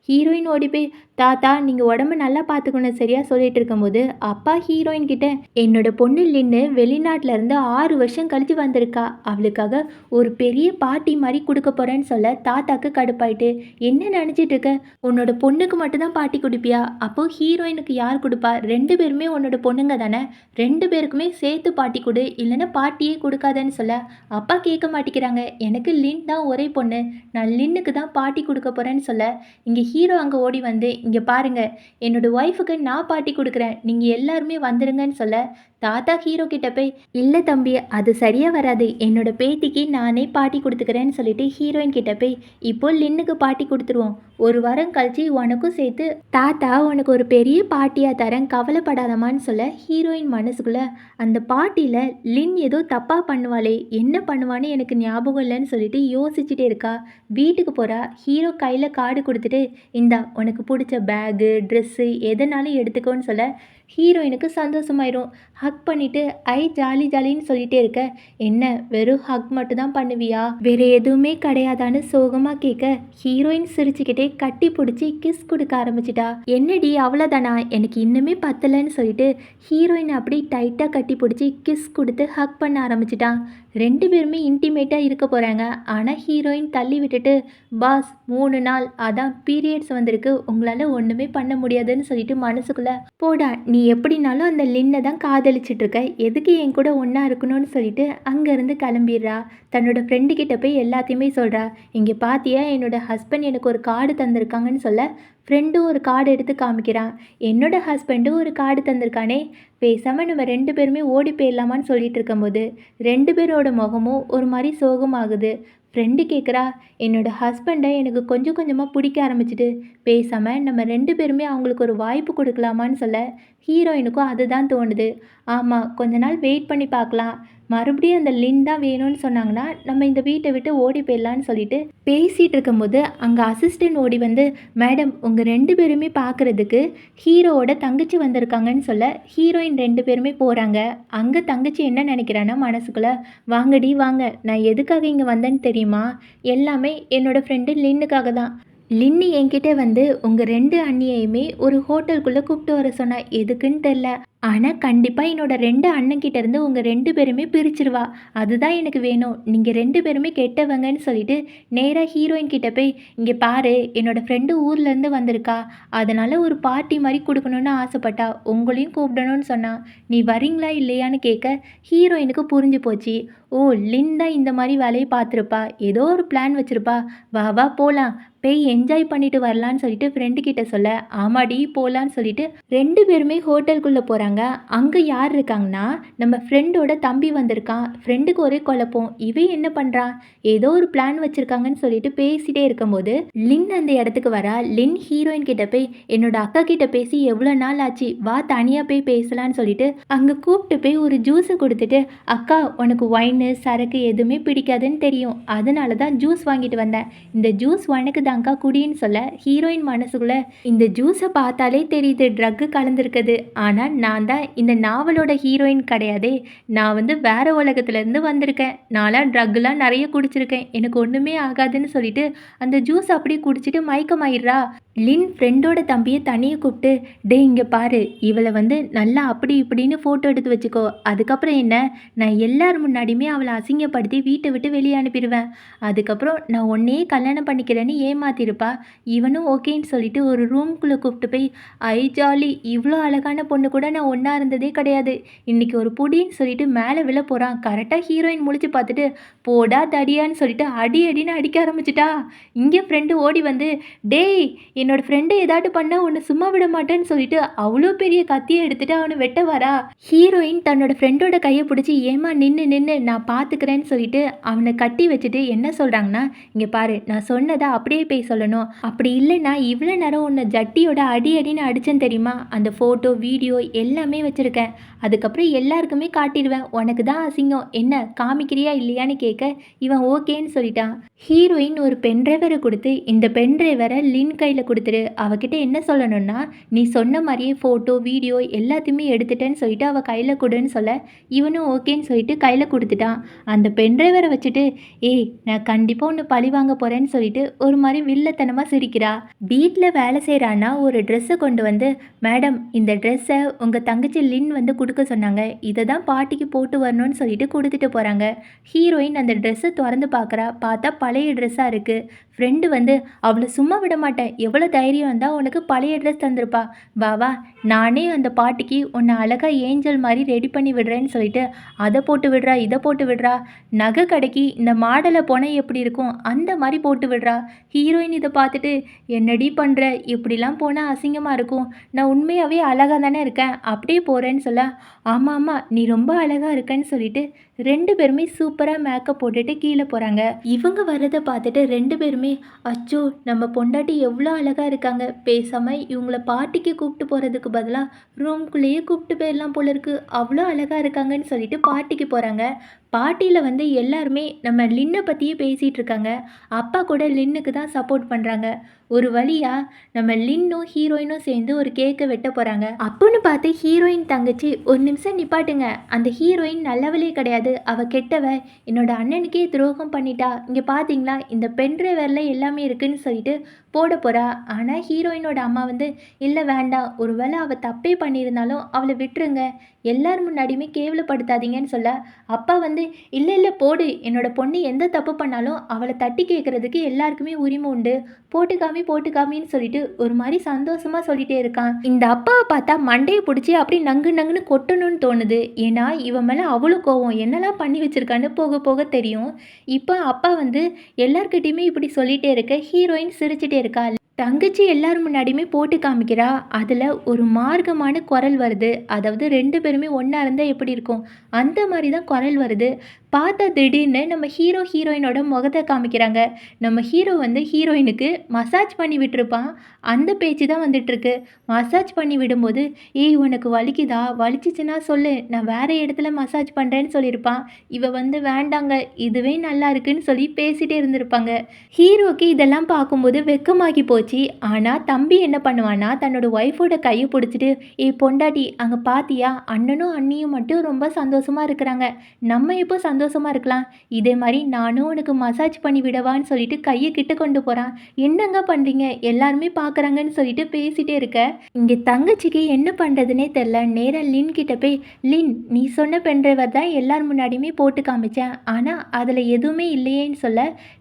ஹீரோயின் ஓடி போய், தாத்தா நீங்கள் உடம்பு நல்லா பார்த்துக்கணும் சரியா சொல்லிட்டு இருக்கும்போது, அப்பா ஹீரோயின் கிட்ட, என்னோட பொண்ணு லின்னு வெளிநாட்டில் இருந்து 6 வருஷம் கழிச்சு வந்திருக்கா, அவளுக்காக ஒரு பெரிய பார்ட்டி மாதிரி கொடுக்க போகிறேன்னு சொல்ல, தாத்தாக்கு கடுப்பாயிட்டு, என்ன நினச்சிட்டு இருக்க, உன்னோட பொண்ணுக்கு மட்டும்தான் பார்ட்டி கொடுப்பியா, அப்போது ஹீரோயினுக்கு யார் கொடுப்பா, 2 பேருமே உன்னோட பொண்ணுங்க தானே, 2 பேருக்குமே சேர்த்து பார்ட்டி கொடு, இல்லைன்னா பார்ட்டியே கொடுக்காதன்னு சொல்ல, அப்பா கேட்க மாட்டேங்கிறாங்க, எனக்கு லின் தான் ஒரே பொண்ணு, நான் லின்னுக்கு தான் பார்ட்டி கொடுக்க போகிறேன்னு சொல்ல, இங்கே ஹீரோ அங்கே ஓடி வந்து, இங்கே பாருங்க என்னோடய ஒய்ஃபுக்கு நான் பார்ட்டி கொடுக்குறேன், நீங்கள் எல்லாருமே வந்துருங்கன்னு சொல்ல, தாத்தா ஹீரோ கிட்ட போய், இல்லை தம்பி அது சரியாக வராது, என்னோட பேத்திக்கு நானே பார்ட்டி கொடுத்துக்கிறேன்னு சொல்லிட்டு ஹீரோயின் கிட்ட போய், இப்போ லின்னுக்கு பார்ட்டி கொடுத்துருவோம், 1 வாரம் கழிச்சு உனக்கும் சேர்த்து தாத்தா உனக்கு ஒரு பெரிய பார்ட்டியாக தரேன் கவலைப்படாதமான்னு சொல்ல, ஹீரோயின் மனசுக்குள்ளே, அந்த பார்ட்டியில் லின் ஏதோ தப்பாக பண்ணுவாளே, என்ன பண்ணுவான்னு எனக்கு ஞாபகம் இல்லைன்னு சொல்லிட்டு யோசிச்சுட்டே இருக்கா. வீட்டுக்கு போகிறா. ஹீரோ கையில் கார்டு கொடுத்துட்டு, இந்தா உனக்கு பிடிச்ச பேகு ட்ரெஸ்ஸு எதனாலும் எடுத்துக்கோன்னு சொல்ல, ஹீரோயினுக்கு சந்தோஷமாயிரும். ஹக் பண்ணிவிட்டு, ஐ ஜாலி ஜாலின்னு சொல்லிகிட்டே இருக்க, என்ன வெறும் ஹக் மட்டும் தான் பண்ணுவியா, வேறு எதுவுமே கிடையாதான்னு சோகமாக கேட்க, ஹீரோயின் சிரிச்சுக்கிட்டே கட்டி பிடிச்சி கிஸ் கொடுக்க ஆரம்பிச்சிட்டா. என்னடி அவ்வளோதானா, எனக்கு இன்னுமே பத்தலைன்னு சொல்லிட்டு ஹீரோயின் அப்படி டைட்டாக கட்டி பிடிச்சி கிஸ் கொடுத்து ஹக் பண்ண ஆரம்பிச்சிட்டான். 2 பேருமே இன்டிமேட்டாக இருக்க போகிறாங்க. ஆனால் ஹீரோயின் தள்ளி விட்டுட்டு, பாஸ் 3 நாள் அதான் பீரியட்ஸ் வந்திருக்கு, உங்களால் ஒன்றுமே பண்ண முடியாதுன்னு சொல்லிட்டு மனசுக்குள்ளே, போடா நீ எப்படினாலும் அந்த லின்னை தான் காதலிச்சிட்ருக்க, எதுக்கு என் கூட ஒன்றா இருக்கணும்னு சொல்லிட்டு அங்கேருந்து கிளம்பிடுறா. தன்னோட ஃப்ரெண்டு கிட்ட போய் எல்லாத்தையுமே சொல்கிறா. இங்கே பார்த்தியா என்னோடய ஹஸ்பண்ட் எனக்கு ஒரு கார்டு தந்திருக்காங்கன்னு சொல்ல, ஃப்ரெண்டும் ஒரு கார்டு எடுத்து காமிக்கிறான். என்னோட ஹஸ்பண்டும் ஒரு கார்டு தந்திருக்கானே, பேசாமல் நம்ம 2 பேருமே ஓடி போயிடலாமான்னு சொல்லிட்டு இருக்கும்போது 2 பேரோட முகமும் ஒரு மாதிரி சோகமாகுது. ஃப்ரெண்டு கேட்குறா, என்னோட ஹஸ்பண்டை எனக்கு கொஞ்சம் கொஞ்சமாக பிடிக்க ஆரம்பிச்சிட்டு, பேசாமல் நம்ம 2 பேருமே அவங்களுக்கு ஒரு வாய்ப்பு கொடுக்கலாமான்னு சொல்ல, ஹீரோயினுக்கும் அதுதான் தோணுது. ஆமாம் கொஞ்ச நாள் வெயிட் பண்ணி பார்க்கலாம், மறுபடியும் அந்த லின் தான் வேணும்னு சொன்னாங்கன்னா நம்ம இந்த வீட்டை விட்டு ஓடி போயிடலான்னு சொல்லிட்டு பேசிகிட்டு இருக்கும்போது அங்கே அசிஸ்டன்ட் ஓடி வந்து, மேடம் உங்கள் 2 பேருமே பார்க்குறதுக்கு ஹீரோவோட தங்கச்சி வந்திருக்காங்கன்னு சொல்ல ஹீரோயின் 2 பேருமே போகிறாங்க. அங்கே தங்கச்சி என்ன நினைக்கிறான்னா மனசுக்குள்ளே, வாங்கடி வாங்க, நான் எதுக்காக இங்கே வந்தேன்னு தெரியுமா? எல்லாமே என்னோடய ஃப்ரெண்டு லின்னுக்காக தான். லின்னி என்கிட்ட வந்து உங்கள் 2 அண்ணியையுமே ஒரு ஹோட்டலுக்குள்ளே கூப்பிட்டு வர சொன்னா, எதுக்குன்னு தெரில. ஆனா, கண்டிப்பா என்னோட 2 அண்ணன்கிட்ட இருந்து உங்க 2 பேருமே பிரிச்சுருவா. அதுதான் எனக்கு வேணும். நீங்க 2 பேருமே கெட்டவங்கன்னு சொல்லிட்டு, நேரா ஹீரோயின் கிட்ட போய், "இங்க பாரு, என்னோட ஃப்ரெண்டு ஊர்லேருந்து வந்திருக்கா. அதனால ஒரு பார்ட்டி மாரி குடுக்கணும்னு ஆசைப்பட்டா. உங்களையும் கூப்பிடணும்னு சொன்னா. நீ வரீங்களா இல்லையான்னு கேட்க, ஹீரோயினுக்கு புரிஞ்சு போச்சு. ஓ! லின் தான் இந்த மாரி வேலைய பார்த்துருப்பா. ஏதோ ஒரு பிளான் வச்சிருப்பா. வா வா போலாம். போய் என்ஜாய் பண்ணிட்டு வரலான்னு சொல்லிட்டு ஃப்ரெண்டு கிட்ட சொல்ல, ஆமாடி போலான்னு சொல்லிட்டு 2 பேருமே ஹோட்டலுக்குள்ள போறாங்க. அங்க யார் இருக்காங்கன்னா, நம்ம ஃப்ரெண்டோட தம்பி வந்திருக்கான். ஃப்ரெண்டுக்கு ஒரே குழப்பம். இவன் என்ன பண்றான்? ஏதோ ஒரு பிளான் வச்சிருக்காங்கன்னு சொல்லிட்டு பேசிட்டே இருக்கும்போது, லின் அந்த இடத்துக்கு வரா. லின் ஹீரோயின் கிட்ட போய், என்னோட அக்கா கிட்ட பேசி எவ்வளோ நாள் ஆச்சு. வா தனியா போய் பேசலான்னு சொல்லிட்டு, அங்க கூப்பிட்டு போய் ஒரு ஜூஸை கொடுத்துட்டு, அக்கா உனக்கு ஒயின்னு சரக்கு எதுவுமே பிடிக்காதுன்னு தெரியும். அதனால தான் ஜூஸ் வாங்கிட்டு வந்தேன். இந்த ஜூஸ் உனக்கு தான்க்கா குடின்னு சொல்ல, ஹீரோயின் மனசுக்குள்ள, இந்த ஜூஸை பார்த்தாலே தெரியுது ட்ரக்கு கலந்துருக்குது. ஆனால் நான் தான் இந்த நாவலோட ஹீரோயின் கிடையாதே. நான் வந்து வேற உலகத்துலேருந்து வந்திருக்கேன். நான்லாம் ட்ரக்குலாம் நிறைய குடிச்சிருக்கேன். எனக்கு ஒன்றுமே ஆகாதுன்னு சொல்லிட்டு அந்த ஜூஸ் அப்படியே குடிச்சிட்டு மயக்கமாயிடுறா. லின் ஃப்ரெண்டோட தம்பியை தனியை கூப்பிட்டு, டே இங்கே பாரு, இவளை வந்து நல்லா அப்படி இப்படின்னு ஃபோட்டோ எடுத்து வச்சுக்கோ. அதுக்கப்புறம் என்ன, நான் எல்லார் முன்னாடியுமே அவளை அசிங்கப்படுத்தி வீட்டை விட்டு வெளியே அனுப்பிடுவேன். அதுக்கப்புறம் நான் உன்னையே கல்யாணம் பண்ணிக்கிறேன்னு ஏமாத்திருப்பா. இவனும் ஓகேன்னு சொல்லிட்டு ஒரு ரூம்குள்ளே கூப்பிட்டு போய், ஐ ஜாலி, இவ்வளோ அழகான பொண்ணு கூட நான் ஒன்றா இருந்ததே கிடையாது. இன்னைக்கு ஒரு புடின்னு சொல்லிட்டு மேலே விழ போகிறான். கரெக்டாக ஹீரோயின் முழிச்சு பார்த்துட்டு, போடா தடியான்னு சொல்லிட்டு அடி அடின்னு அடிக்க ஆரம்பிச்சிட்டா. இங்கே ஃப்ரெண்டு ஓடி வந்து, டேய் என்னோட ஃப்ரெண்டு ஏதாட்டு பண்ண உன்னை சும்மா விட மாட்டேன்னு சொல்லிட்டு அவ்வளோ பெரிய கத்தியை எடுத்துட்டு அவனை வெட்ட வரா. ஹீரோயின் தன்னோட ஃப்ரெண்டோட கையை பிடிச்சி, ஏமா நின்று நின்று நான் பார்த்துக்கிறேன்னு சொல்லிட்டு அவனை கட்டி வச்சுட்டு என்ன சொல்கிறாங்கன்னா, இங்கே பாரு, நான் சொன்னதை அப்படியே போய் சொல்லணும். அப்படி இல்லைன்னா இவ்வளோ நேரம் உன்னை ஜட்டியோட அடி அடின்னு அடிச்சேன்னு தெரியுமா? அந்த ஃபோட்டோ வீடியோ எல்லாமே வச்சுருக்கேன். அதுக்கப்புறம் எல்லாருக்குமே காட்டிடுவேன். உனக்கு தான் அசிங்கம். என்ன காமிக்கிறியா இல்லையான்னு கேட்க இவன் ஓகேன்னு சொல்லிட்டான். ஹீரோயின் ஒரு பென்ட்ரைவரை கொடுத்து, இந்த பென்ட்ரைவரை லின் கையில் கொடுத்துரு. அவகிட்ட என்ன சொல்லணும்னா, நீ சொன்ன மாதிரியே ஃபோட்டோ வீடியோ எல்லாத்தையுமே எடுத்துட்டேன்னு சொல்லிட்டு அவள் கையில் கொடுன்னு சொல்ல, இவனும் ஓகேன்னு சொல்லிட்டு கையில் கொடுத்துட்டான். அந்த பென்ட்ரைவரை வச்சுட்டு, ஏய் நான் கண்டிப்பாக ஒன்று பழி வாங்க போகிறேன்னு சொல்லிட்டு ஒரு மாதிரி வில்லத்தனமாக சிரிக்கிறா. வீட்டில் வேலை செய்கிறான்னா ஒரு ட்ரெஸ்ஸை கொண்டு வந்து, மேடம் இந்த ட்ரெஸ்ஸை உங்கள் தங்கச்சி லின் வந்து கொடுக்க சொன்னாங்க. இதை தான் பாட்டிக்கு போட்டு வரணும்னு சொல்லிட்டு கொடுத்துட்டு போகிறாங்க. ஹீரோயின் அந்த ட்ரெஸ்ஸை திறந்து பார்க்குறா. பார்த்தா பழைய ட்ரெஸ்ஸாக இருக்குது. ஃப்ரெண்டு வந்து, அவளை சும்மா விட மாட்டேன். எவ்வளோ தைரியம் இருந்தால் உனக்கு பழைய ட்ரெஸ் தந்திருப்பா. வா வா, நானே அந்த பாட்டிக்கு உன்னை அழகாக ஏஞ்சல் மாதிரி ரெடி பண்ணி விடுறேன்னு சொல்லிட்டு அதை போட்டு விடுறா, இதை போட்டு விடுறா. நகை கடைக்கு இந்த மாடலை போனால் எப்படி இருக்கும் அந்த மாதிரி போட்டு விடுறா. ஹீரோயின் இதை பார்த்துட்டு, என்னடி பண்ணுற, இப்படிலாம் போனால் அசிங்கமாக இருக்கும். நான் உண்மையாகவே அழகாக தானே இருக்கேன், அப்படியே போகிறேன்னு சொல்ல, ஆமாம் ஆமாம் நீ ரொம்ப அழகாக இருக்கேன்னு சொல்லிட்டு 2 பேருமே சூப்பராக மேக்கப் போட்டுட்டு கீழே போகிறாங்க. இவங்க வர்றதை பார்த்துட்டு 2 பேருமே, அச்சோ நம்ம பொண்டாட்டி எவ்வளோ அழகாக இருக்காங்க, பேசாமல் இவங்கள பார்ட்டிக்கு கூப்பிட்டு போகிறதுக்கு பதிலாக ரூம்குள்ளேயே கூப்பிட்டு போயிடலாம் போல இருக்கு, அவ்வளோ அழகாக இருக்காங்கன்னு சொல்லிட்டு பார்ட்டிக்கு போகிறாங்க. பார்ட்டியில் வந்து எல்லாருமே நம்ம லின்னை பற்றியே பேசிகிட்டு இருக்காங்க. அப்பா கூட லின்னுக்கு தான் சப்போர்ட் பண்ணுறாங்க. ஒரு வழியாக நம்ம லின்னும் ஹீரோயினும் சேர்ந்து ஒரு கேக்கை வெட்ட போகிறாங்க. அப்போன்னு பார்த்து ஹீரோயின் தங்கச்சி, ஒரு நிமிஷம் நிப்பாட்டுங்க, அந்த ஹீரோயின் நல்லவளே கிடையாது, அவள் கெட்டவ, என்னோட அண்ணனுக்கே துரோகம் பண்ணிட்டா. இங்கே பார்த்தீங்களா இந்த பென்ட்ரைவரில் எல்லாமே இருக்குன்னு சொல்லிட்டு போட போகிறா. ஆனால் ஹீரோயினோட அம்மா வந்து, இல்லை வேண்டாம், ஒரு வேளை அவள் தப்பே பண்ணியிருந்தாலும் அவளை விட்டுருங்க, எல்லார் முன்னாடியுமே கேவலப்படுத்தாதீங்கன்னு சொல்ல, அப்பா வந்து, இல்லை இல்லை போடு, என்னோட பொண்ணு எந்த தப்பு பண்ணாலும் அவளை தட்டி கேட்குறதுக்கு எல்லாருக்குமே உரிமை உண்டு, போட்டுக்காமின்னு சொல்லிட்டு ஒரு மாதிரி சந்தோஷமாக சொல்லிட்டே இருக்கான். இந்த அப்பாவை பார்த்தா மண்டையை பிடிச்சி அப்படி நங்கு நங்குன்னு கொட்டணும்னு தோணுது. ஏன்னா இவன் மேலே அவ்வளோ கோவம், என்னெல்லாம் பண்ணி வச்சிருக்கான்னு போக போக தெரியும். இப்போ அப்பா வந்து எல்லார்கிட்டையுமே இப்படி சொல்லிகிட்டே இருக்க ஹீரோயின் சிரிச்சிட்டே இருக்கா. தங்கச்சி எல்லார் முன்னாடியுமே போட்டு காமிக்கிறா. அதில் ஒரு மார்க்கமான குரல் வருது. அதாவது 2 பேருமே ஒன்றா இருந்தால் எப்படி இருக்கும் அந்த மாதிரி தான் குரல் வருது. பார்த்தா திடீர்னு நம்ம ஹீரோ, ஹீரோயினோட முகத்த காமிக்கிறாங்க. நம்ம ஹீரோ வந்து ஹீரோயினுக்கு மசாஜ் பண்ணி விட்டுருப்பான். அந்த பேச்சு தான் வந்துட்டுருக்கு. மசாஜ் பண்ணி விடும்போது, "ஏய் உனக்கு வலிக்குதா? வலிச்சுச்சுன்னா சொல்லு. நான் வேற இடத்துல மசாஜ் பண்றேன்னு" சொல்லியிருப்பான். இவ வந்து வேண்டாங்க, இதுவே நல்லா இருக்குன்னு சொல்லி பேசிட்டே இருந்திருப்பாங்க. ஹீரோக்கு இதெல்லாம் பார்க்கும்போது வெட்கமாகி போச்சு. ஆனா தம்பி என்ன பண்ணுவான்னா, தன்னோட ஒய்ஃபோட கைய புடிச்சுட்டு, "ஏய் பொண்டாட்டி அங்க பார்த்தியா? அண்ணனும் அண்ணியும் மட்டும் ரொம்ப சந்தோஷமா இருக்கிறாங்க. நம்ம எப்போ சந்தோஷமா இருக்கலாம்? இதே மாரி நானும் உனக்கு மசாஜ் பண்ணி விடவான்னு" சொல்லிட்டு கைய கிட்ட கொண்டு போறான். "என்னங்க பண்றீங்க? எல்லாருமே பார்க்குறாங்கன்னு" சொல்லிட்டு பேசிட்டே இருக்க, இங்க தங்கச்சிக்கு என்ன பண்றதுன்னே தெரியல. நேரா லின் கிட்ட போய், "லின் நீ சொன்ன பென்ட்ரைவர் தான் எல்லார் முன்னாடியுமே போட்டு காமிச்சேன். ஆனா அதுல எதுவுமே இல்லையேன்னு" சொல்ல,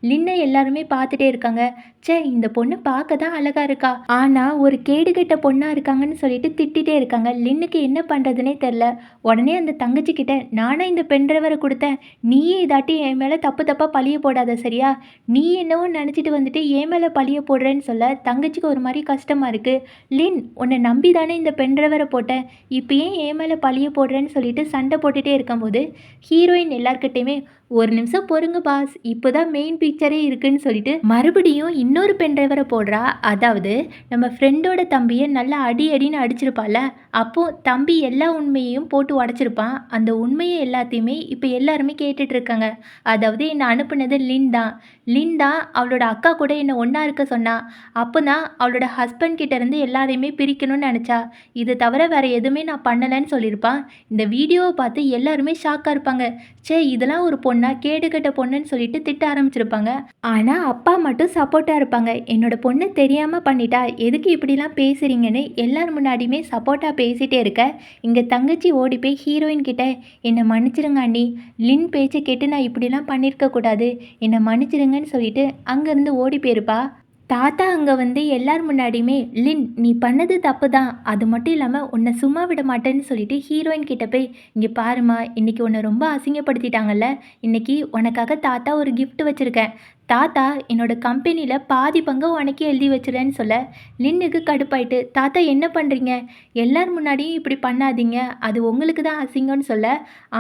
லின்ன எல்லாருமே பார்த்துட்டே இருக்காங்க. ச்சே இந்த பொண்ணு பார்க்க தான் அழகா இருக்கா. ஆனா ஒரு கேடுகெட்ட பொண்ணா இருக்காங்கன்னு சொல்லிட்டு திட்டிட்டே இருக்காங்க. லின்னுக்கு என்ன பண்றதுன்னே தெரியல. உடனே அந்த தங்கச்சி கிட்ட, "நானா இந்த பென்ட்ரைவர குடுத்தேன். நீயே இதாட்டி என் மேல தப்பு தப்பா பழிய போடாத சரியா? நீ என்னவோ நினச்சிட்டு வந்துட்டு என் மேல பழிய போடுறேன்னு" சொல்ல, தங்கச்சிக்கு ஒரு மாரி கஷ்டமா இருக்கு. "லின் உன்னை நம்பி தானே இந்த பென்ட்ரைவரை போட்டேன். இப்போ ஏன் என் மேல பழிய போடுறேன்னு" சொல்லிட்டு சண்டை போட்டுட்டே இருக்கும்போது, ஹீரோயின் எல்லார்கிட்டயுமே, "ஒரு நிமிஷம் பொறுங்க பாஸ், இப்போதான் மெயின் பிக்சரே இருக்குன்னு" சொல்லிட்டு மறுபடியும் இன்னொரு பென்ட்ரைவரை போடுறா. அதாவது நம்ம ஃப்ரெண்டோட தம்பியை நல்லா அடி அடின்னு அடிச்சிருப்பால, அப்போ தம்பி எல்லா உண்மையையும் போட்டு உடச்சிருப்பான். அந்த உண்மையை எல்லாத்தையுமே இப்போ எல்லாருமே கேட்டுட்டு இருக்காங்க. அதாவது என்னை அனுப்புனது லின் தான். லின் தான் அவளோட அக்கா கூட என்னை ஒன்றா இருக்க சொன்னா. அப்போ தான் அவளோட ஹஸ்பண்ட் கிட்ட இருந்து எல்லாரையுமே பிரிக்கணும்னு நினச்சா. இது தவிர வேற எதுவுமே நான் பண்ணலைன்னு சொல்லியிருப்பான். இந்த வீடியோவை பார்த்து எல்லாருமே ஷாக்காக இருப்பாங்க. ச்சே இதெல்லாம் ஒரு பொண்ணா, கேடுகெட்ட பொண்ணுன்னு சொல்லிட்டு திட்ட ஆரம்பிச்சிருப்பாங்க. ஆனா அப்பா மட்டும் சப்போர்ட்டா இருப்பாங்க. என்னோட பொண்ணு தெரியாம பண்ணிட்டா, எதுக்கு இப்படிலாம் பேசுறீங்கன்னு எல்லார் முன்னாடியுமே சப்போர்ட்டா பேசிட்டே இருக்க, இங்க தங்கச்சி ஓடி போய் ஹீரோயின் கிட்ட, "என்ன மன்னிச்சிடுங்க அண்ணி. லின் பேச்ச கேட்டு நான் இப்படிலாம் பண்ணியிருக்க கூடாது. என்ன மன்னிச்சிடுங்கன்னு" சொல்லிட்டு அங்கேருந்து ஓடி போயிருப்பா. தாத்தா அங்கே வந்து எல்லார் முன்னாடியுமே, "லின் நீ பண்ணது தப்பு தான். அது மட்டும் இல்லாமல் உன்னை சும்மா விட மாட்டேன்னு" சொல்லிட்டு ஹீரோயின் கிட்ட போய், "இங்கே பாருமா, இன்னைக்கு உன்னை ரொம்ப அசிங்கப்படுத்திட்டாங்கல்ல. இன்னைக்கு உனக்காக தாத்தா ஒரு gift வச்சுருக்கேன். தாத்தா என்னோட கம்பெனியில் பாதி பங்கு உனக்கே எழுதி வச்சுறேன்னு" சொல்ல, லின்னுக்கு கடுப்பாயிட்டு, "தாத்தா என்ன பண்ணுறீங்க? எல்லார் முன்னாடியும் இப்படி பண்ணாதீங்க. அது உங்களுக்கு தான் அசிங்கம்னு" சொல்ல,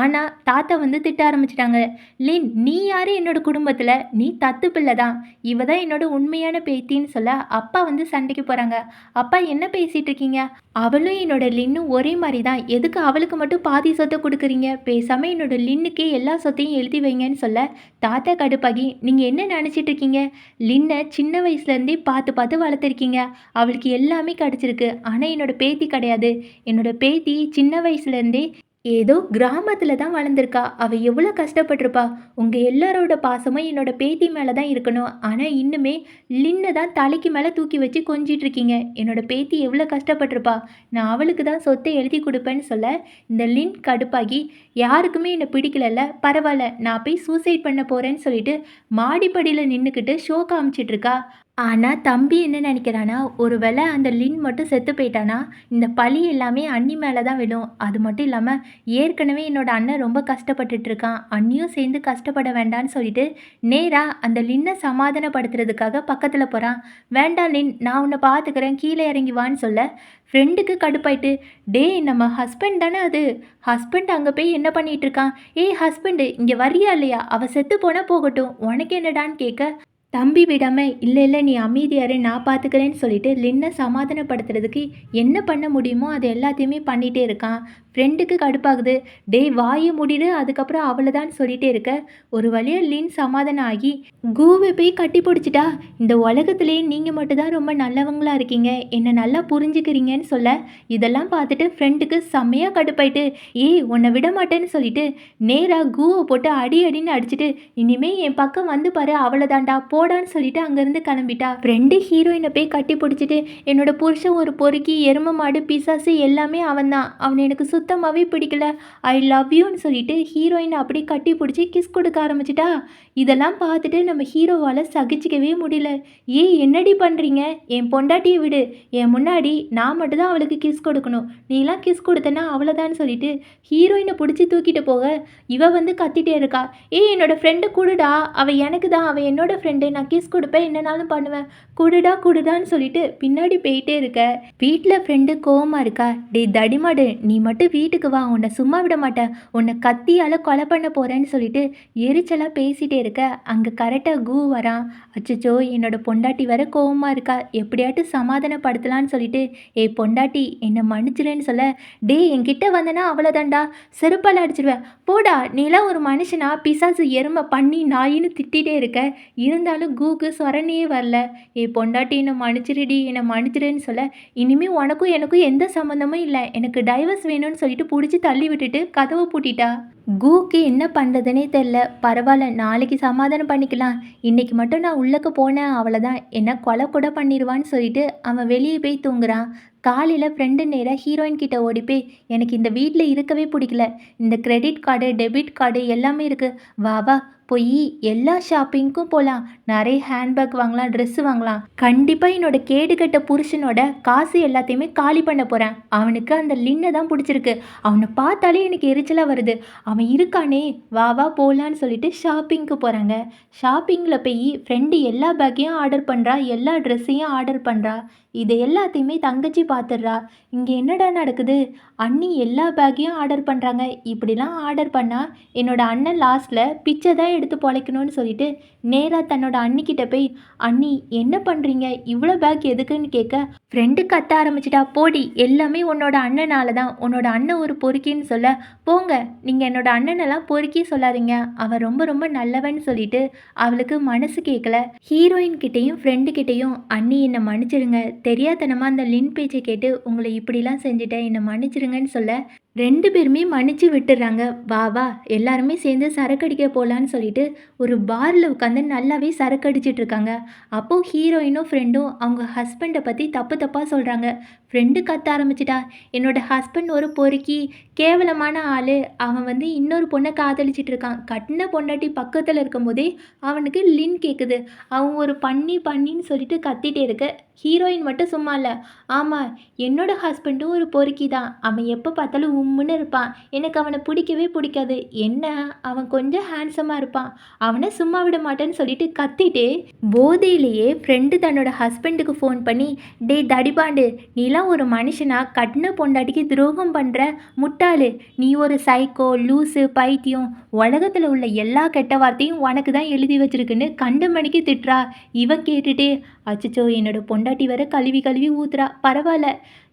ஆனால் தாத்தா வந்து திட்ட ஆரம்பிச்சிட்டாங்க. "லின் நீ யாரு என்னோட குடும்பத்தில்? நீ தத்து பிள்ளை தான். இவ தான் என்னோட உண்மையான பேத்தின்னு" சொல்ல, அப்பா வந்து சண்டைக்கு போகிறாங்க. "அப்பா என்ன பேசிகிட்டு இருக்கீங்க? அவளும் என்னோட லின்னும் ஒரே மாதிரி தான். எதுக்கு அவளுக்கு மட்டும் பாதி சொத்தை கொடுக்குறீங்க? பேசாமல் என்னோட லின்னுக்கே எல்லா சொத்தையும் எழுதி வைங்கன்னு" சொல்ல, தாத்தா கடுப்பாகி, "நீங்கள் என்ன நினச்சிட்டு இருக்கீங்க? லின்னை சின்ன வயசுலேருந்தே பார்த்து பார்த்து வளர்த்துருக்கீங்க. அவளுக்கு எல்லாமே கிடச்சிருக்கு. ஆனால் என்னோட பேத்தி கிடையாது. என்னோட பேத்தி சின்ன வயசுலேருந்தே ஏதோ கிராமத்துல தான் வளர்ந்துருக்கா. அவ எவ்வளோ கஷ்டப்பட்டிருப்பா. உங்க எல்லாரோட பாசமும் என்னோட பேத்தி மேல தான் இருக்கணும். ஆனா இன்னுமே லின்ன தான் தலைக்கு மேல தூக்கி வச்சு கொஞ்சிட்டு இருக்கீங்க. என்னோட பேத்தி எவ்வளோ கஷ்டப்பட்டிருப்பா. நான் அவளுக்கு தான் சொத்தை எழுதி கொடுப்பேன்னு சொல்ல, இந்த லின் கடுப்பாகி, "யாருக்குமே என்னை பிடிக்கலல்ல, பரவாயில்ல நான் போய் சூசைட் பண்ண போறேன்னு" சொல்லிட்டு மாடிப்படியில் நின்றுக்கிட்டு ஷோ காமிச்சிட்டு இருக்கா. ஆனா தம்பி என்ன நினைக்கிறானா, ஒருவேளை அந்த லின் மட்டும் செத்து போயிட்டானா, இந்த பழி எல்லாமே அண்ணி மேல தான் விழும். அது மட்டும் இல்லாம, ஏற்கனவே என்னோட அண்ணன் ரொம்ப கஷ்டப்பட்டுட்டு இருக்கான். அண்ணியும் சேர்ந்து கஷ்டப்பட வேண்டான்னு சொல்லிட்டு, நேரா அந்த லின்னை சமாதானப்படுத்துறதுக்காக பக்கத்துல போறான். "வேண்டாம் லின், நான் உன்னை பார்த்துக்கிறேன். கீழே இறங்கி வான்னு" சொல்ல, ஃப்ரெண்டுக்கு கடுப்பாயிட்டு, "டேய் நம்ம ஹஸ்பண்ட் தானே அது. ஹஸ்பண்ட் அங்கே போய் என்ன பண்ணிட்டு இருக்கான்? ஏய் ஹஸ்பண்டு இங்கே வரியா இல்லையா? அவ செத்து போனா போகட்டும். உனக்கு என்னடான்னு" கேட்க, தம்பி விடாம, "இல்லை இல்லை நீ அமைதியாரு, நான் பார்த்துக்கிறேன்னு" சொல்லிட்டு லின்னை சமாதானப்படுத்துறதுக்கு என்ன பண்ண முடியுமோ அது எல்லாத்தையுமே பண்ணிகிட்டே இருக்கான். ஃப்ரெண்டுக்கு கடுப்பாகுது. "டேய் வாயை மூடிடு, அதுக்கப்புறம் அவ்வளோதான்" சொல்லிட்டே இருக்க, ஒரு வழியாக லின் சமாதானம் ஆகி, "கூவை போய் கட்டி பிடிச்சிட்டா, இந்த உலகத்திலேயே நீங்கள் மட்டும்தான் ரொம்ப நல்லவங்களா இருக்கீங்க. என்னை நல்லா புரிஞ்சுக்கிறீங்கன்னு" சொல்ல, இதெல்லாம் பார்த்துட்டு ஃப்ரெண்டுக்கு செம்மையாக கடுப்பாயிட்டு, "ஏய் உன்னை விட மாட்டேன்னு" சொல்லிட்டு நேராக கூவை போட்டு அடி அடின்னு அடிச்சுட்டு, "இனிமே என் பக்கம் வந்து பாரு, அவ்வளோதான்டா போடான்னு" சொல்லிட்டு அங்கேருந்து கிளம்பிட்டா. ஃப்ரெண்டு ஹீரோயினை போய் கட்டி பிடிச்சிட்டு, "என்னோட புருஷன் ஒரு பொறுக்கி, எரும மாடு, பிசாசு எல்லாமே அவன்தான். அவனை எனக்கு சுத்தமாகவே பிடிக்கல. ஐ லவ் யூன்னு" சொல்லிட்டு ஹீரோயினை அப்படியே கட்டி பிடிச்சி கிஸ் கொடுக்க ஆரம்பிச்சிட்டா. இதெல்லாம் பார்த்துட்டு நம்ம ஹீரோவால் சகிச்சிக்கவே முடியல. "ஏய் என்னடி பண்ணுறீங்க? என் பொண்டாட்டியை விடு. என் முன்னாடி நான் மட்டும்தான் அவளுக்கு கிஸ் கொடுக்கணும். நீலாம் கிஸ் கொடுத்தனா அவ்வளோதான்னு" சொல்லிட்டு ஹீரோயினை பிடிச்சி தூக்கிட்டு போக, இவ வந்து கத்திட்டே இருக்கா. "ஏய் என்னோட ஃப்ரெண்டு குடுடா, அவள் எனக்கு தான், அவள் என்னோட ஃப்ரெண்டு, நான் கிஸ் கொடுப்பேன், என்னனாலும் பண்ணுவேன், குடுடா குடுடான்னு" சொல்லிட்டு பின்னாடி போயிட்டே இருக்க. வீட்டில் ஃப்ரெண்டு கோவமாக இருக்கா. "டேய் தடிமாடு, நீ மட்டும் வீட்டுக்கு வா, உன்னை சும்மா விட மாட்டேன், உன்னை கத்தியால் கொலை பண்ண போகிறேன்னு சொல்லிட்டு எரிச்சலாக பேசிகிட்டே இருக்க அங்கே கரெக்டாக கு வரான். அச்சச்சோ, என்னோட பொண்டாட்டி வேற கோவமாக இருக்கா, எப்படியாட்டும் சமாதானப்படுத்தலான்னு சொல்லிட்டு, ஏய் பொண்டாட்டி என்னை மன்னிச்சிடுன்னு சொல்ல, டே என்கிட்ட வந்தனா அவ்வளோதான்டா, செருப்பால் அடிச்சிடுவேன், போடா நீலாம் ஒரு மனுஷனா, பிசாசு எருமை பண்ணி நாயின்னு திட்டிகிட்டே இருக்க. இருந்தாலும் கூக்கு சொரணையே வரல. ஏய் பொண்டாட்டி என்னை மன்னிச்சிடுடி, என்னை மன்னிச்சிடுன்னு சொல்ல, இனிமே உனக்கும் எனக்கும் எந்த சம்மந்தமும் இல்லை, எனக்கு டைவர்ஸ் வேணும்னு சொல்லிட்டு பிடிச்சி தள்ளி விட்டுட்டு கதவை பூட்டிட்டா. கூக்கு என்ன பண்ணுறதுனே தெரில. பரவாயில்ல, நாளைக்கு சமாதானம் பண்ணிக்கலாம், இன்னைக்கு மட்டும் நான் உள்ளக்க போனேன் அவ்வளோதான், என்ன கொலை கூட பண்ணிடுவான்னு சொல்லிட்டு அவன் வெளியே போய் தூங்குறான். காலையில் ஃப்ரெண்டு நேராக ஹீரோயின் கிட்ட ஓடி போய், எனக்கு இந்த வீட்டில் இருக்கவே பிடிக்கல, இந்த கிரெடிட் கார்டு டெபிட் கார்டு எல்லாமே இருக்குது, வா வா போய் எல்லா ஷாப்பிங்க்கும் போகலாம், நிறைய ஹேண்ட்பேக் வாங்கலாம், ட்ரெஸ்ஸு வாங்கலாம், கண்டிப்பாக என்னோட கேடுகட்ட புருஷனோட காசு எல்லாத்தையுமே காலி பண்ண போகிறேன், அவனுக்கு அந்த லின்னை தான் பிடிச்சிருக்கு, அவனை பார்த்தாலே எனக்கு எரிச்சலாக வருது, அவன் இருக்கானே, வா வா போகலான்னு சொல்லிட்டு ஷாப்பிங்க்கு போகிறாங்க. ஷாப்பிங்கில் போய் ஃப்ரெண்டு எல்லா பேக்கையும் ஆர்டர் பண்ணுறா, எல்லா ட்ரெஸ்ஸையும் ஆர்டர் பண்ணுறா. இது எல்லாத்தையுமே தங்கச்சி பார்த்துடுறா. இங்கே என்னடா நடக்குது, அண்ணி எல்லா பேக்கையும் ஆர்டர் பண்ணுறாங்க, இப்படிலாம் ஆர்டர் பண்ணால் என்னோட அண்ணன் லாஸ்ட்டில் பிச்சை தான் எடுத்து பொழைக்கணும்னு சொல்லிட்டு நேராக தன்னோட அண்ணிக்கிட்ட போய், அண்ணி என்ன பண்ணுறீங்க, இவ்வளோ பேக் எதுக்குன்னு கேட்க, ஃப்ரெண்டு கத்த ஆரம்பிச்சிட்டா, போடி எல்லாமே உன்னோட அண்ணனால தான், உன்னோட அண்ணன் ஒரு பொறுக்கின்னு சொல்ல, போங்க நீங்கள் என்னோட அண்ணனெல்லாம் பொறுக்கி சொல்லாதீங்க, அவன் ரொம்ப ரொம்ப நல்லவன்னு சொல்லிட்டு அவளுக்கு மனசு கேட்கல. ஹீரோயின் கிட்டேயும் ஃப்ரெண்டு கிட்டேயும், அண்ணி என்னை மன்னிச்சிடுங்க, தெரியாதனமாக அந்த லின் பேச்சை கேட்டு உங்களை இப்படிலாம் செஞ்சுட்டேன், என்னை மன்னிச்சிடுங்கன்னு சொல்ல ரெண்டு பேருமே மன்னிச்சு விட்டுறாங்க. வா வா எல்லாருமே சேர்ந்து சரக்கு அடிக்க போகலான்னு சொல்லிட்டு ஒரு பாரில் உட்காந்து நல்லாவே சரக்கு அடிச்சிட்டு இருக்காங்க. அப்போது ஹீரோயினும் ஃப்ரெண்டும் அவங்க ஹஸ்பண்டை பற்றி தப்பு தப்பாக சொல்கிறாங்க. ஃப்ரெண்டு கத்த ஆரம்பிச்சிட்டா, என்னோட ஹஸ்பண்ட் ஒரு பொறுக்கி கேவலமான ஆள், அவன் இன்னொரு பொண்ணை காதலிச்சிட்டு இருக்கான், கட்டின பொண்டாட்டி பக்கத்தில் இருக்கும் போதே அவனுக்கு லின் கேட்குது, அவன் ஒரு பண்ணின்னு சொல்லிட்டு கத்திட்டே இருக்க ஹீரோயின் மட்டும் சும்மா இல்லை, ஆமாம் என்னோட ஹஸ்பண்டும் ஒரு பொறுக்கி தான், அவன் எப்போ பார்த்தாலும் உம்முன்னு இருப்பான், எனக்கு அவனை பிடிக்கவே பிடிக்காது, என்ன அவன் கொஞ்சம் ஹேண்ட்ஸமாக இருப்பான், அவனை சும்மா விட மாட்டேன்னு சொல்லிட்டு கத்திட்டு போதையிலேயே ஃப்ரெண்டு தன்னோட ஹஸ்பண்டுக்கு ஃபோன் பண்ணி, டே தடிபாண்டு நீலாம் ஒரு மனுஷனா, கட்டின பொண்டாட்டிக்கு துரோகம் பண்ணுற முட்டாளு, நீ ஒரு சைக்கோ லூஸு பைத்தியம், உலகத்தில் உள்ள எல்லா கெட்ட வார்த்தையும் உனக்கு தான் எழுதி வச்சிருக்குன்னு கண்ட மணிக்கு திட்டுறா. இவன் கேட்டுட்டே, அச்சச்சோ என்னோட பொண்டாட்டி வேற கழுவி கழுவி ஊத்துறா, பரவாயில்ல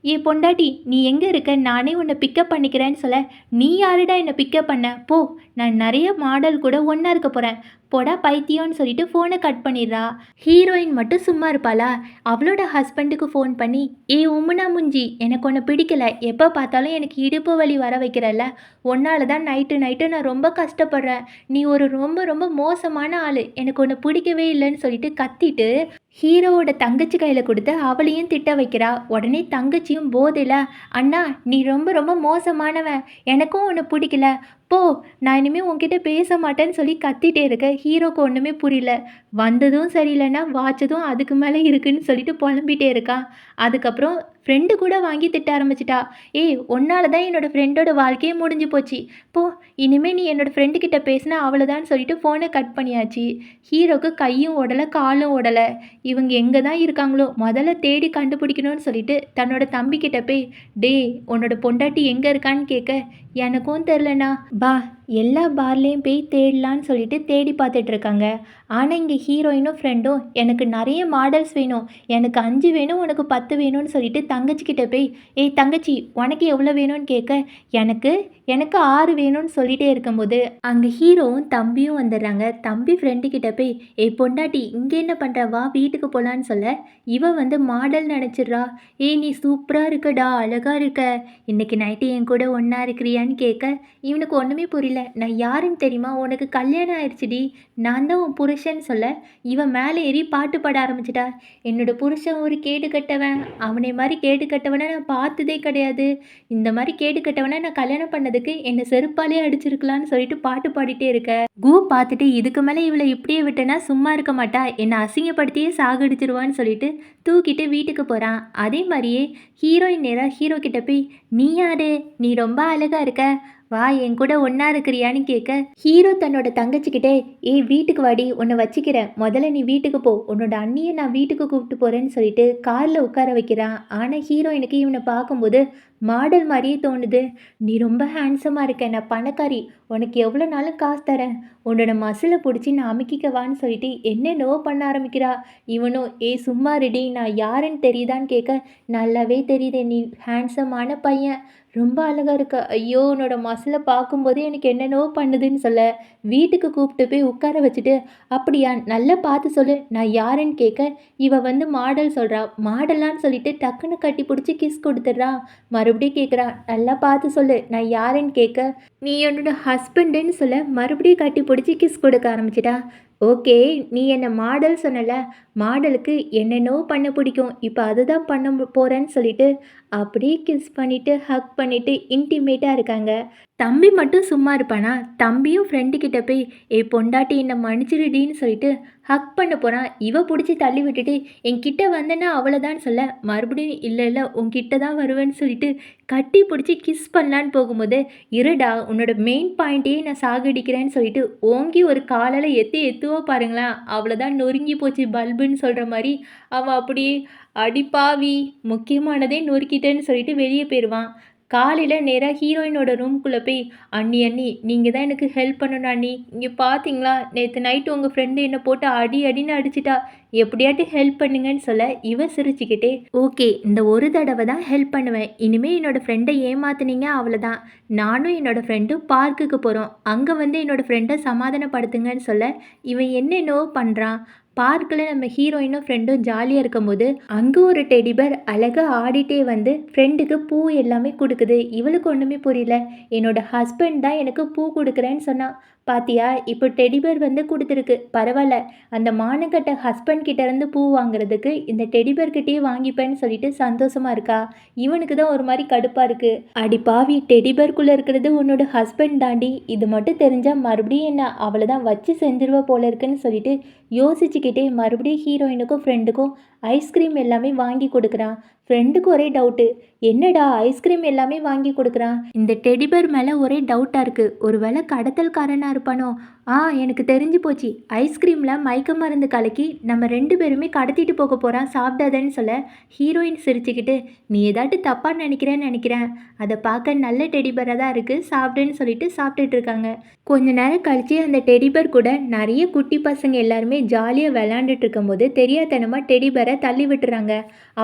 ஏ பொண்டாட்டி நீ எங்கே இருக்க, நானே உன்னை பிக்கப் பண்ணிக்கிறேன்னு சொல்ல, நீ யாருடா என்னை பிக்கப் பண்ண, போ நான் நிறைய மாடல் கூட ஒன்றா இருக்க போகிறேன், போடா பைத்தியம்னு சொல்லிட்டு ஃபோனை கட் பண்ணிடுறா. ஹீரோயின் மட்டும் சும்மா இருப்பாளா, அவளோட ஹஸ்பண்டுக்கு ஃபோன் பண்ணி, ஏ உம்முனா முஞ்சி எனக்கு ஒன்று பிடிக்கல, எப்போ பார்த்தாலும் எனக்கு இடுப்பு வலி வர வைக்கிறல்ல, ஒன்னால தான் நைட்டு நான் ரொம்ப கஷ்டப்படுறேன், நீ ஒரு ரொம்ப ரொம்ப மோசமான ஆள், எனக்கு ஒன்று பிடிக்கவே இல்லைன்னு சொல்லிட்டு கத்திட்டு ஹீரோவோட தங்கச்சி கையில் கொடுத்து அவளையும் திட்ட வைக்கிறா. உடனே தங்கச்சியும் போதையில், அண்ணா நீ ரொம்ப ரொம்ப மோசமானவன், எனக்கும் ஒன்று பிடிக்கல, போ நான் இனிமேல் உன்கிட்ட பேச மாட்டேன்னு சொல்லி கத்திட்டே இருக்க. ஹீரோக்கு ஒன்றுமே புரியல. வந்ததும் சரியில்லைன்னா வாச்சதும் அதுக்கு மேலே இருக்குன்னு சொல்லிட்டு புலம்பிகிட்டே இருக்கான். அதுக்கப்புறம் ஃப்ரெண்டு கூட வாங்கி திட்ட ஆரம்பிச்சிட்டா. ஏய் உன்னால தான் என்னோடய ஃப்ரெண்டோட வாழ்க்கையே முடிஞ்சு போச்சு, போ இனிமேல் நீ என்னோடய ஃப்ரெண்டுக்கிட்ட பேசினா அவ்வளோதான்னு சொல்லிட்டு ஃபோனை கட் பண்ணியாச்சு. ஹீரோக்கு கையும் ஓடலை காலும் ஓடலை. இவங்க எங்கே தான் இருக்காங்களோ முதல்ல தேடி கண்டுபிடிக்கணும்னு சொல்லிட்டு தன்னோட தம்பிக்கிட்ட போய், டே உன்னோட பொண்டாட்டி எங்கே இருக்கான்னு கேட்க, எனக்கும் தெரிலண்ணா, பா எல்லா பார்லேயும் போய் தேடலான்னு சொல்லிட்டு தேடி பார்த்துட்ருக்காங்க. ஆனால் இங்கே ஹீரோயினும் ஃப்ரெண்டும், எனக்கு நிறைய மாடல்ஸ் வேணும், எனக்கு 5 வேணும் உனக்கு 10 வேணும்னு சொல்லிட்டு தங்கச்சிக்கிட்ட போய், ஏய் தங்கச்சி உனக்கு எவ்வளோ வேணும்னு கேட்க, எனக்கு எனக்கு 6 வேணும்னு சொல்லிகிட்டே இருக்கும்போது அங்கே ஹீரோவும் தம்பியும் வந்துடுறாங்க. தம்பி ஃப்ரெண்டுக்கிட்ட போய், ஏய் பொண்டாட்டி இங்கே என்ன பண்ணுற, வா வீட்டுக்கு போகலான்னு சொல்ல, இவன் மாடல் நினச்சிட்றா. ஏய் நீ சூப்பராக இருக்கடா, அழகாக இருக்க, இன்றைக்கி நைட்டு என் கூட ஒன்றா இருக்கிறியான்னு கேட்க, இவனுக்கு ஒன்றுமே புரியல. நான் யாருன்னு தெரியுமா, உனக்கு கல்யாணம் ஆயிடுச்சுடி, நான் தான் உன் புருஷன்னு சொல்ல, இவன் மேலே ஏறி பாட்டு பாட ஆரம்பிச்சிட்டா. என்னோட புருஷன் ஒரு கேடு கட்டவன், அவனை மாதிரி கேடு கட்டவனை நான் பார்த்ததே கிடையாது, இந்த மாதிரி கேடு கட்டவனை நான் கல்யாணம் பண்ணதுக்கு என்னை செருப்பாலே அடிச்சிருக்கலான்னு சொல்லிட்டு பாட்டு பாடிட்டே இருக்க. கு பார்த்துட்டு, இதுக்கு மேலே இவளை இப்படியே விட்டேன்னா சும்மா இருக்க மாட்டா, என்னை அசிங்கப்படுத்தியே சாகடிச்சிருவான்னு சொல்லிட்டு தூக்கிட்டு வீட்டுக்கு போகிறான். அதே மாதிரியே ஹீரோயின் நேராக ஹீரோ கிட்ட போய், நீ யாரு, நீ ரொம்ப அழகாக இருக்க, வா என் கூட ஒன்றா இருக்கிறியான்னு கேட்க ஹீரோ தன்னோட தங்கச்சிக்கிட்டே ஏய் வீட்டுக்கு வாடி உன்னை வச்சுக்கிறேன் முதல்ல நீ வீட்டுக்கு போ உன்னோட அண்ணியை நான் வீட்டுக்கு கூப்பிட்டு போகிறேன்னு சொல்லிட்டு காரில் உட்கார வைக்கிறான். ஆனால் ஹீரோயினுக்கு இவனை பார்க்கும்போது மாடல் மாதிரியே தோணுது. நீ ரொம்ப ஹேண்ட்ஸமாக இருக்க, நான் பணக்காரி, உனக்கு எவ்வளோ நாளும் காசு தரேன், உன்னோட மசிலை பிடிச்சி நான் அமுக்கிக்கவான்னு சொல்லிட்டு என்னென்னவோ பண்ண ஆரம்பிக்கிறா. இவனும் ஏய் சும்மா ரெடி நான் யாருன்னு தெரியுதான்னு கேட்க நல்லாவே தெரியுது நீ ஹேண்ட்ஸமான பையன், ரொம்ப அழகா இருக்க, ஐயோ உன்னோட மசிலை பார்க்கும்போதே எனக்கு என்னென்னவோ பண்ணுதுன்னு சொல்ல வீட்டுக்கு கூப்பிட்டு போய் உட்கார வச்சுட்டு அப்படியா நல்லா பார்த்து சொல்லு நான் யாருன்னு கேட்க இவ வந்து மாடல் சொல்கிறா. மாடலான்னு சொல்லிட்டு டக்குன்னு கட்டி பிடிச்சி கிஸ் கொடுத்துட்றா. மறுபடியும் கேட்குறா நல்லா பார்த்து சொல்லு நான் யாருன்னு கேட்க நீ என்னோட ஹஸ்பண்டுன்னு சொல்ல மறுபடியும் கட்டி பிடிச்சி கிஸ் கொடுக்க ஆரம்பிச்சிட்டா. ஓகே, நீ என்ன மாடல் சொன்னல, மாடலுக்கு என்னென்னவோ பண்ண பிடிக்கும், இப்போ அதுதான் பண்ண போகிறேன்னு சொல்லிட்டு அப்படியே கிஸ் பண்ணிவிட்டு ஹக் பண்ணிவிட்டு இன்டிமேட்டாக இருக்காங்க. தம்பி மட்டும் சும்மா இருப்பானா? தம்பியும் ஃப்ரெண்டு கிட்ட போய் ஏ பொண்டாட்டி என்னை மன்னிச்சிடுடின்னு சொல்லிட்டு ஹக் பண்ண போகிறான். இவ பிடிச்சி தள்ளி விட்டுட்டு என்கிட்ட வந்தேன்னா அவ்வளோதான் சொல்ல மறுபடியும் இல்லை இல்லை உன்கிட்ட தான் வருவேன்னு சொல்லிட்டு கட்டி பிடிச்சி கிஸ் பண்ணலான்னு போகும்போது இருடா உன்னோட மெயின் பாயிண்ட்டையே நான் சாகடிக்கிறேன்னு சொல்லிட்டு ஓங்கி ஒரு காலால் எத்துவோ பாருங்களேன், அவ்வளோதான் நொறுங்கி போச்சு பல்புன்னு சொல்கிற மாதிரி அவன் அப்படியே அடிப்பாவி முக்கியமானதே நொறுக்கிட்டேன்னு சொல்லிட்டு வெளியே போயிடுவான். காலையில் நேராக ஹீரோயினோட ரூம்குள்ளே போய் அண்ணி அண்ணி நீங்கள் தான் எனக்கு ஹெல்ப் பண்ணணும் அண்ணி, இங்கே பார்த்தீங்களா நேற்று நைட்டு உங்கள் ஃப்ரெண்டு என்னை போட்டு அடி அடின்னு அடிச்சிட்டா, எப்படியாட்டு ஹெல்ப் பண்ணுங்கன்னு சொல்ல இவ சிரிச்சுக்கிட்டே ஓகே இந்த ஒரு தடவை தான் ஹெல்ப் பண்ணுவேன், இனிமேல் என்னோடய ஃப்ரெண்டை ஏமாத்துனீங்க அவ்வளோதான், நானும் என்னோடய ஃப்ரெண்டும் பார்க்குக்கு போகிறோம், அங்கே வந்து என்னோடய ஃப்ரெண்டை சமாதானப்படுத்துங்கன்னு சொல்ல இவன் என்னென்னவோ பண்ணுறான். பார்க்கில் நம்ம ஹீரோயினும் ஃப்ரெண்டும் ஜாலியாக இருக்கும்போது அங்கே ஒரு டெடிபர் அழகாக ஆடிட்டே வந்து ஃப்ரெண்டுக்கு பூ எல்லாமே கொடுக்குது. இவளுக்கு ஒன்றுமே புரியல. என்னோட ஹஸ்பண்ட் தான் எனக்கு பூ கொடுக்குறேன்னு சொன்னான், பாத்தியா இப்போ டெடிபர் வந்து கொடுத்துருக்கு, பரவாயில்ல அந்த மானக்கட்ட ஹஸ்பண்ட் கிட்டேருந்து பூ வாங்குறதுக்கு இந்த டெடிபர்கிட்டயே வாங்கிப்பேன்னு சொல்லிட்டு சந்தோஷமாக இருக்கா. இவனுக்கு தான் ஒரு மாதிரி கடுப்பாக இருக்குது. அடி பாவி டெடிபர்க்குள்ளே இருக்கிறது உன்னோட ஹஸ்பண்ட் தாண்டி, இது மட்டும் தெரிஞ்சால் மறுபடியும் என்ன அவ்வளோதான் வச்சு செஞ்சிருவ போல இருக்குன்னு சொல்லிட்டு யோசிச்சுக்கிட்டே மறுபடியும் ஹீரோயினுக்கும் ஃப்ரெண்டுக்கும் ஐஸ்கிரீம் எல்லாமே வாங்கி கொடுக்குறான். ஃப்ரெண்டுக்கு ஒரே டவுட்டு, என்னடா ஐஸ்கிரீம் எல்லாமே வாங்கி கொடுக்குறான், இந்த டெடிபர் மேலே ஒரே டவுட்டாக இருக்குது, ஒரு வேளை கடத்தல்காரனாக இருப்பானோ. எனக்கு தெரிஞ்சு போச்சு, ஐஸ்கிரீமில் மயக்க மருந்து கலக்கி நம்ம 2 பேருமே கடத்திட்டு போக போகிறான், சாப்பிடாதன்னு சொல்ல ஹீரோயின் சிரிச்சுக்கிட்டு நீ ஏதாட்டு தப்பாக நினைக்கிறேன்னு நினைக்கிறேன், அதை பார்க்க நல்ல டெடிபராக தான் இருக்குது, சாப்பிடுன்னு சொல்லிட்டு சாப்பிட்டுட்டு இருக்காங்க. கொஞ்ச நேரம் கழித்து அந்த டெடிபர் கூட நிறைய குட்டி பசங்க எல்லாருமே ஜாலியாக விளாண்டுட்டு இருக்கும்போது தெரியாதனமாக டெடிபரை தள்ளி விட்டுறாங்க.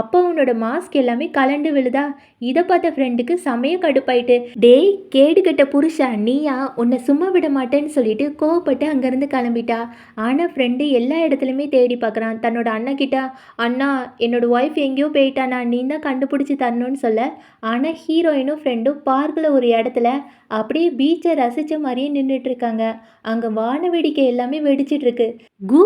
அப்போ அவனோட மாஸ்க் எல்லாமே கலண்டு விழுதா. இதை பார்த்த ஃப்ரெண்டுக்கு செமைய கடுப்பாயிட்டு டேய் கேடு கட்ட புருஷா நீயா, உன்னை சும்மா விட மாட்டேன்னு சொல்லிட்டு கோவப்பட்டு அங்கேருந்து கிளம்பிட்டா. ஆனால் ஃப்ரெண்டு எல்லா இடத்துலையுமே தேடி பார்க்குறான். தன்னோட அண்ணக்கிட்ட அண்ணா என்னோட ஒய்ஃப் எங்கேயோ போயிட்டானா நீ தான் கண்டுபிடிச்சி தரணும்னு சொல்ல. ஆனால் ஹீரோயினும் ஃப்ரெண்டும் பார்க்கில் ஒரு இடத்துல அப்படியே பீச்சை ரசித்த மாதிரியே நின்றுட்டு இருக்காங்க. அங்கே வான வேடிக்கை எல்லாமே வெடிச்சிட்ருக்கு.